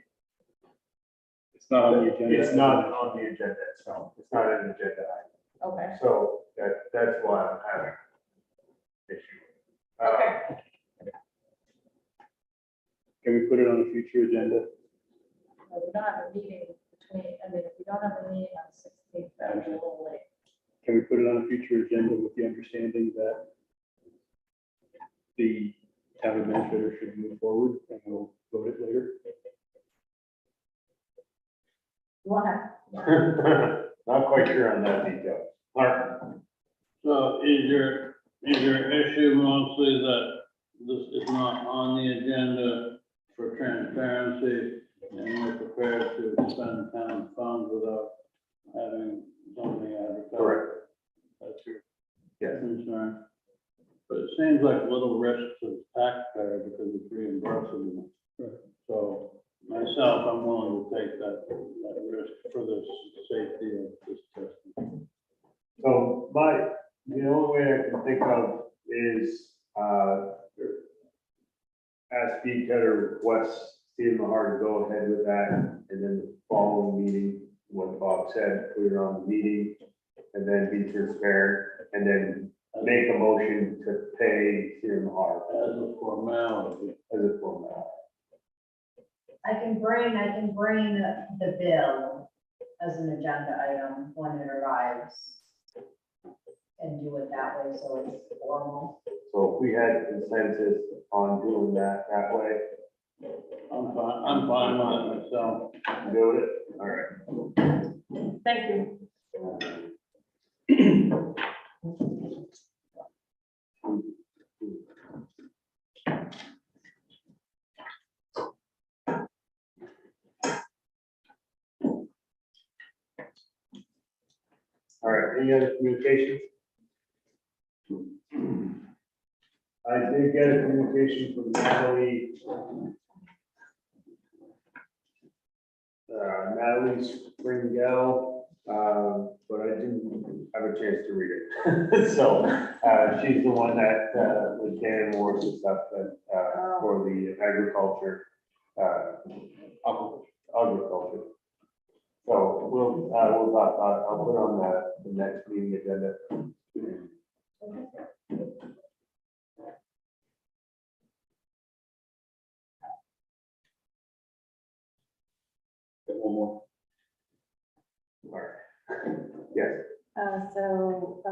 It's not on the agenda. it's not on the agenda itself, it's not an agenda item. Okay. So that's why I'm having issue. Okay. Can we put it on a future agenda? We don't have a meeting if we don't have a meeting on the 16th, that would be a little late. Can we put it on a future agenda with the understanding that the town administrator should move forward and we'll vote it later? You want to? Not quite sure on that detail. Mark? So is your issue mostly that this is not on the agenda for transparency and you're prepared to spend town funds without having something advertised? Correct. That's your Yes. concern. But it seems like little risk to the taxpayer because it's reimbursable. So myself, I'm willing to take that risk for the safety of this testing. So the only way I can think of is, ask Steve Ketter, request Steve Mahar to go ahead with that, and then the following meeting, what Bob said, put it on the meeting, and then be transparent, and then make a motion to pay CMR As a formality. as a formality. I can bring the bill as an agenda item when it arrives. And do it that way, so it's formal. So if we had consensus on doing that way, I'm fine with it myself. do it, all right. Thank you. All right, any other communications? I did get a communication from Natalie. Natalie Springell, but I didn't have a chance to read it. So, she's the one that, with Dan Morris and stuff, that, for the agriculture, agriculture. So we'll talk about, I'll put on the next meeting agenda. Got one more. All right. Yes, So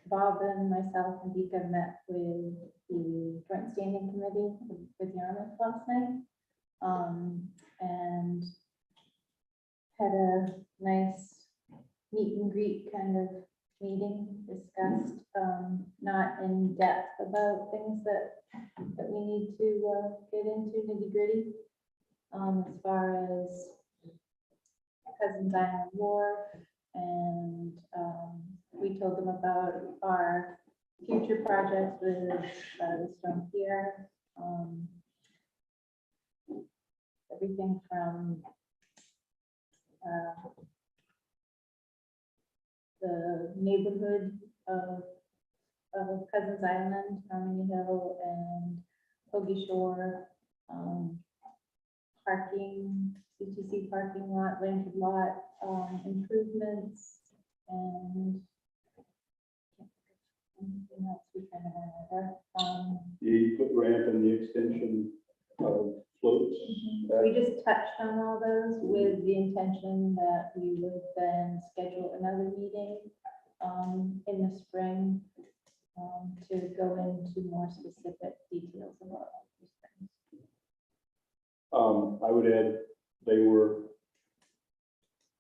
Bob and myself and Vika met with the joint standing committee with Yarmouth last night. And had a nice meet and greet kind of meeting, discussed, not in depth about things that we need to get into nitty gritty. As far as Cousins Island Wharf, and we told them about our future projects with the Stone Pier. Everything from the neighborhood of Cousins Island, Harmony Hill, and Hoagie Shore, parking, CTC parking lot, Lantern lot, improvements, and anything else we kind of remember. The 8-foot ramp and the extension of floats. We just touched on all those with the intention that we would then schedule another meeting in the spring to go into more specific details about these things. I would add, they were,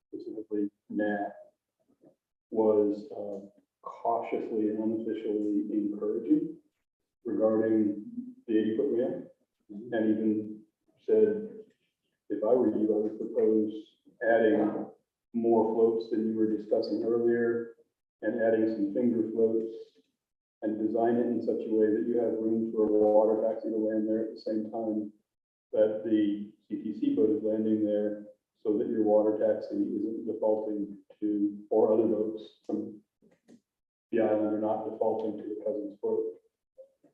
specifically Nat, was cautiously and unofficially encouraging regarding the 80-foot ramp, and even said, if I were you, I would propose adding more floats than you were discussing earlier, and adding some finger floats, and design it in such a way that you have room for a water taxi to land there at the same time that the CTC boat is landing there, so that your water taxi isn't defaulting to, or other boats from the island are not defaulting to the Cousins boat.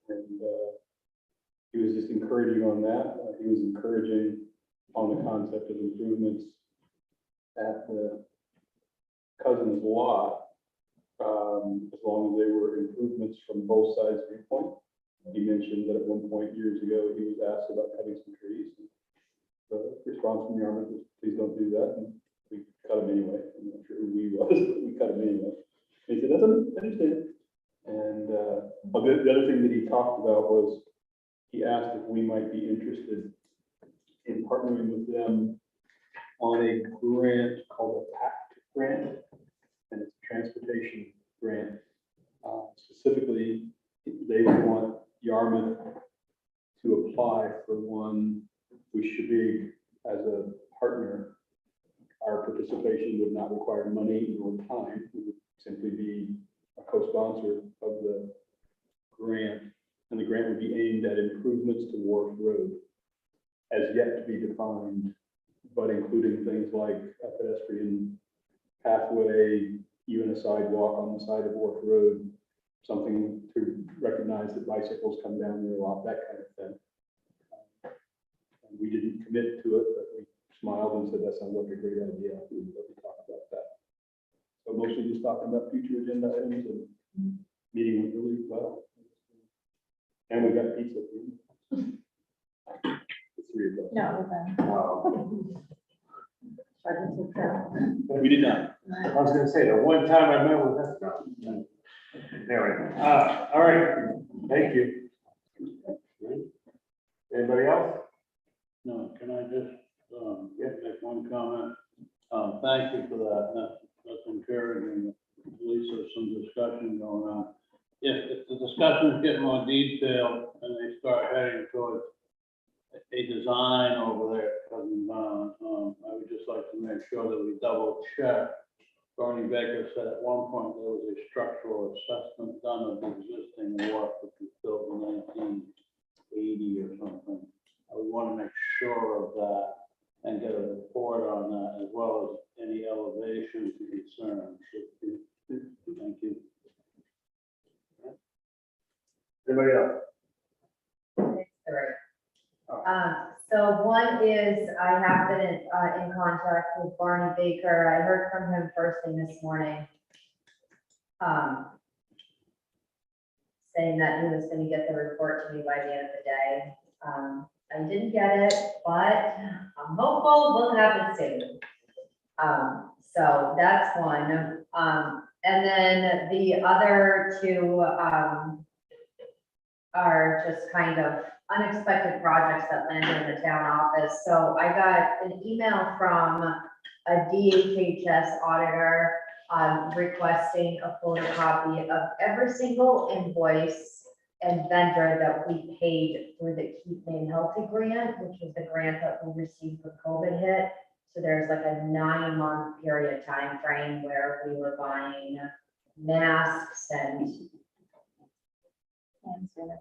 And he was just encouraging on that. He was encouraging on the concept of improvements at the Cousins lot, as long as they were improvements from both sides viewpoint. He mentioned that at one point years ago, he was asked about cutting some trees. The response from Yarmouth was, please don't do that. And we cut them anyway. I'm not sure who we was, but we cut them anyway. And he said, that's understand. And the other thing that he talked about was, he asked if we might be interested in partnering with them on a grant called a PACT grant, and it's a transportation grant. Specifically, they want Yarmouth to apply for one. We should be, as a partner, our participation would not require money or time. We would simply be a co-sponsor of the grant, and the grant would be aimed at improvements to Wharf Road, as yet to be defined, but including things like a pedestrian pathway, even a sidewalk on the side of Wharf Road, something to recognize that bicycles come down there a lot, that kind of thing. And we didn't commit to it, but we smiled and said, that sounds like a great idea. We would love to talk about that. So mostly just talking about future agenda items and meeting went really well. And we got pizza. The three of us. No, We did not. I was gonna say, the one time I met with us, no. Anyway, all right, thank you. Anybody else? No, can I just, make one comment? Thank you for that. That's encouraging. At least there's some discussion going on. If the discussions get more detailed and they start heading towards a design over there, I would just like to make sure that we double check. Barney Baker said at one point there was a structural assessment done of the existing wharf that was built in 1980 or something. I would want to make sure of that and get a report on that, as well as any elevation concerns. Thank you. Anybody else? So one is, I have been in contact with Barney Baker. I heard from him first thing this morning. Saying that he was gonna get the report to me by the end of the day. I didn't get it, but I'm hopeful we'll have it soon. So that's one. And then the other two, are just kind of unexpected projects that landed in the town office. So I got an email from a DHHS auditor requesting a photocopy of every single invoice and vendor that we paid through the Keep Maine Healthy grant, which is the grant that we received when COVID hit. So there's like a 9-month period time frame where we were buying masks and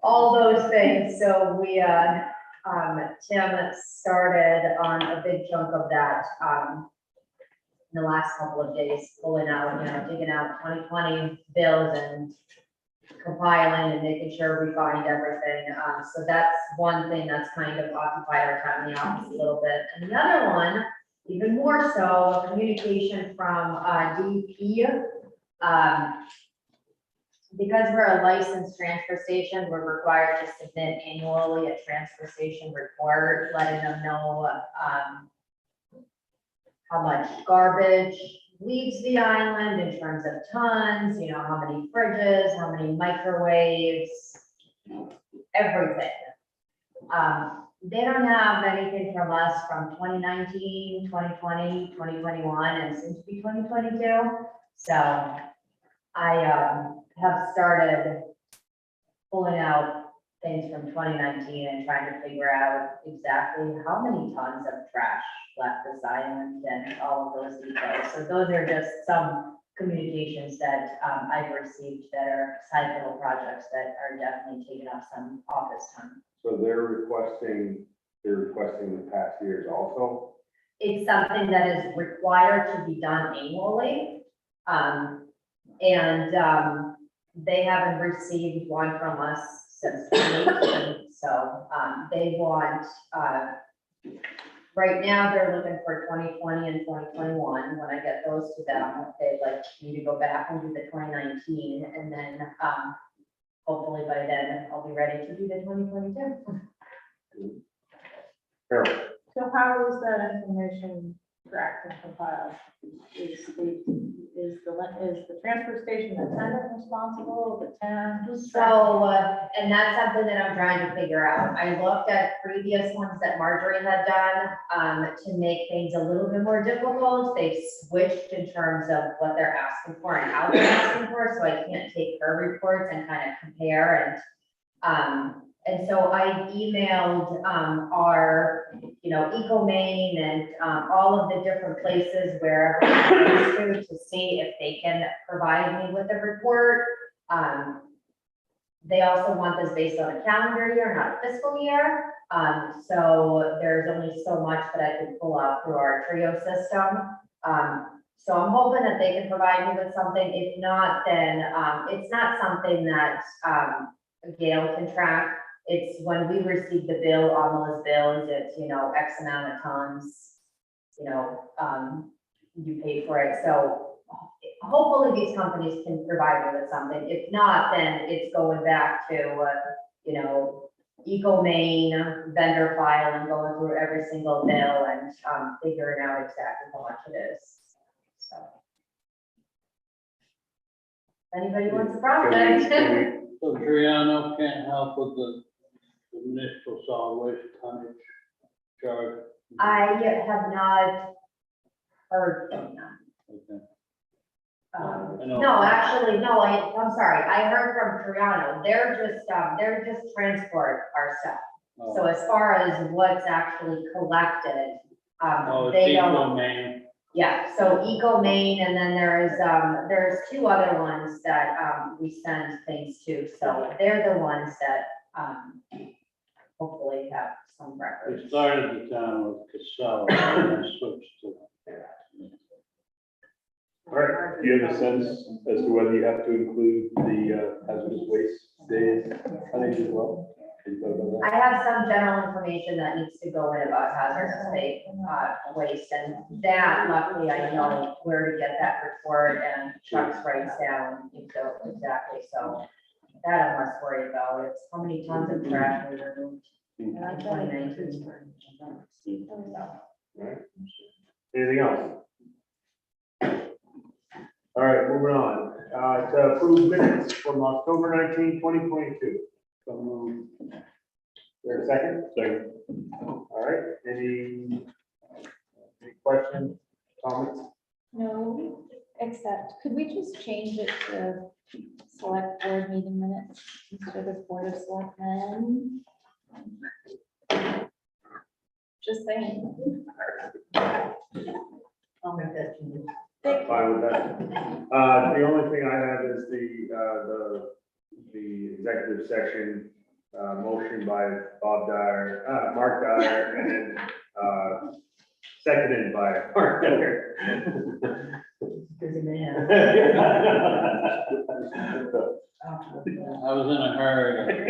all those things. So we, Tim started on a big chunk of that, in the last couple of days, pulling out, digging out 2020 bills and compiling and making sure we find everything. So that's one thing that's kind of occupied our time in the office a little bit. And the other one, even more so, communication from DEP. Because we're a licensed transfer station, we're required to submit annually a transfer station report, letting them know how much garbage leaves the island in terms of tons, how many fridges, how many microwaves, everything. They don't have anything from us from 2019, 2020, 2021, and soon to be 2022. So I have started pulling out things from 2019 and trying to figure out exactly how many tons of trash left this island and all of those details. So those are just some communications that I've received that are side little projects that are definitely taking up some office time. So they're requesting the past years also? It's something that is required to be done annually. They haven't received one from us since 2018, so they want, right now they're looking for 2020 and 2021. When I get those to them, they'd like me to go back and do the 2019, and then hopefully by then I'll be ready to do the 2022. Harold? So how is that information tracked and compiled? Is the transfer station the tenant responsible, the town? So, and that's something that I'm trying to figure out. I looked at previous ones that Marjorie had done to make things a little bit more difficult. They've switched in terms of what they're asking for and how they're asking for, so I can't take her reports and kind of compare. And so I emailed our, Eco Maine and all of the different places where everyone goes to see if they can provide me with a report. They also want this based on a calendar year, not a fiscal year. So there's only so much that I could pull out through our Trio system. So I'm hoping that they can provide me with something. If not, then it's not something that Gail can track. It's when we receive the bill on those bills, it's, X amount of tons, you pay for it. So hopefully these companies can provide me with something. If not, then it's going back to, you know, EcoMaine vendor file and going through every single bill and, figuring out exactly how much it is, so. Anybody wants a project? So Triano can't help with the municipal solid waste tonnage charge? I have not heard from them. Okay. Um, I know. No, actually, no, I'm sorry, I heard from Triano, they're just transport our stuff. So Oh, as far as what's actually collected, it's they don't. EcoMaine. Yeah, so EcoMaine, and then there's two other ones that, we send things to, so they're the ones that, hopefully have some It records. started the town with Casella and then switched to. All right, do you have a sense as to whether you have to include the hazardous waste days, I think as well? Can you talk about I that? have some general information that needs to go in about hazardous waste, and that luckily I know where to get that report, and Chuck's writes down, exactly, so that I'm less worried about. It's how many tons of trash we removed. in 2019. All right. Anything else? All right, moving on. To approve minutes from October 19, 2022. There a second? Second. All right, any questions, comments? No, except, could we just change it to select board meeting minutes instead of board of selectmen? Just saying. I'll make that change. Fine with that. The only thing I have is the executive session, motion by Bob Dyer, Mark Dyer, and then, seconded by Mark Dyer. Busy man. I was in a hurry.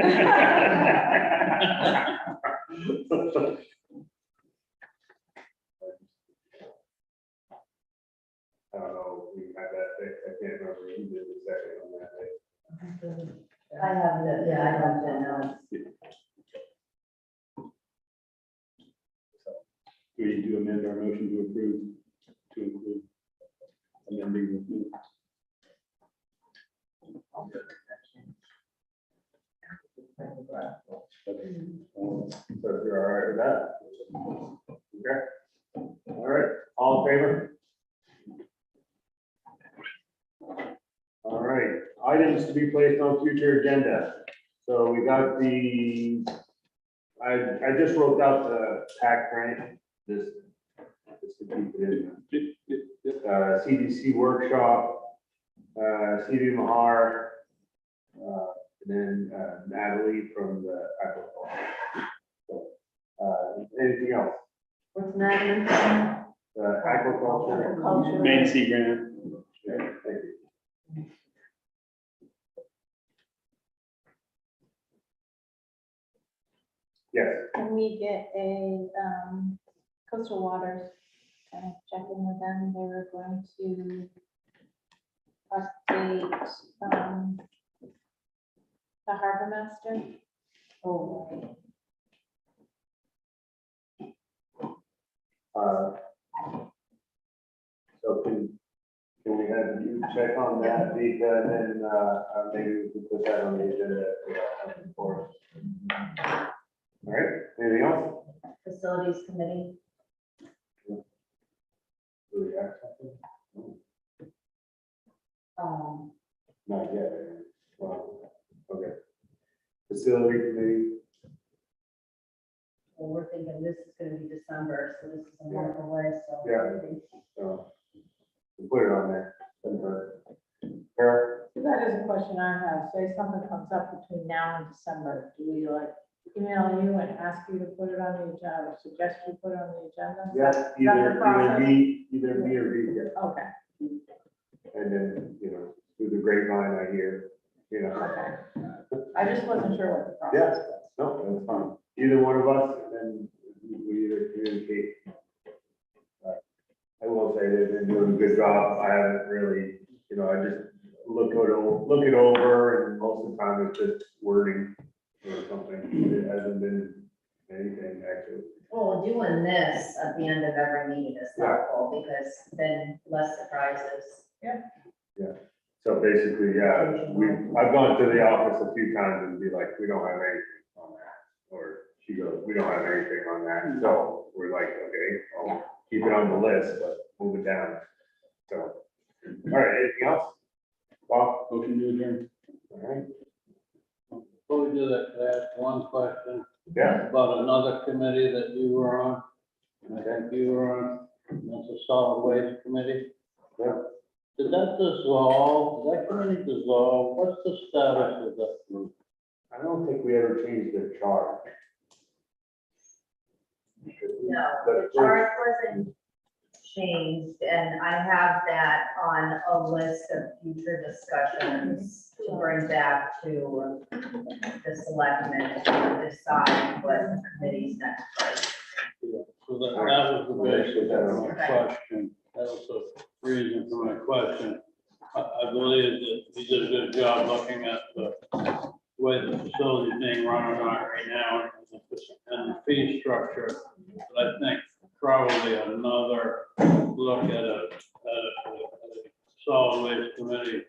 I don't know if we had that fixed. I can't remember who did the second on that day. I have the, yeah, I have the notes. Do we need to amend our motion to approve, to include amending the minutes? So if you're all right with that? Okay. All right, all in favor? All right, items to be placed on future agenda. So we got I just wrote out the pack grant, this to keep it in. CDC workshop, CV Mahar, and then Natalie from the aquaculture. So, anything else? What's that? Aquaculture. Main Sea grant. Yeah, thank you. Yes, Can we get a coastal waters, kind of check in with them? They were going to update the harbor master. Oh, so can we have you check on that, Vika, and then maybe we can put that on the agenda for us. All right, anything else? facilities committee. Do we have something? Not yet. Well, okay. Facility committee, Well, we're thinking this is gonna be December, so this is a month away, so. Yeah. so we'll put it on there. Carol? That is a question I have. Say something comes up between now and December, do we like email you and ask you to put it on the agenda, or suggest you put it on the agenda? Is Yeah, that the process? either me or Vika. Okay, And then, through the grapevine, I hear, okay. I just wasn't sure what the Yes, process was. no, that's fine. Either one of us, and then we either communicate. I will say they've been doing doing a good job. I haven't really, I just look it over, and most of the time it's just wording or something. It hasn't been anything actually. Well, doing this at the end of every meeting is Yeah. helpful, because then less surprises. So basically, yeah, I've gone to the office a few times and be like, we don't have anything on that. Or she goes, we don't have anything on that. So we're like, okay, I'll keep it on the list, but move it down. So, all right, anything else? Bob? Motion to adjourn. All right. Before we do that, could I ask one question Yeah, about another committee that you were on? And I think you were on, and that's the solid waste committee. yeah. Did that dissolve? Did that committee dissolve? What's the status of that group? I don't think we ever changed the charge. No, the charge wasn't changed, and I have that on a list of future discussions to bring back to the selectmen to decide what the committee's next. So that was the basis of my question. That was the reason for my question. I believe that you did a good job looking at the way the facility is being run right now and the fee structure. But I think probably another look at a solid waste committee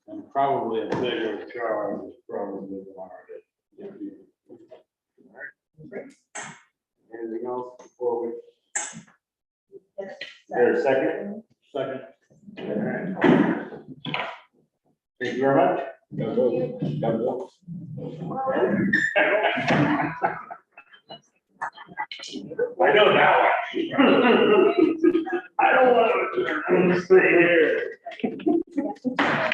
and probably a bigger charge is probably warranted. Anything else before we, Yes. there's a second? Second. All right. Thank you very much. I know now. I don't want to stay here.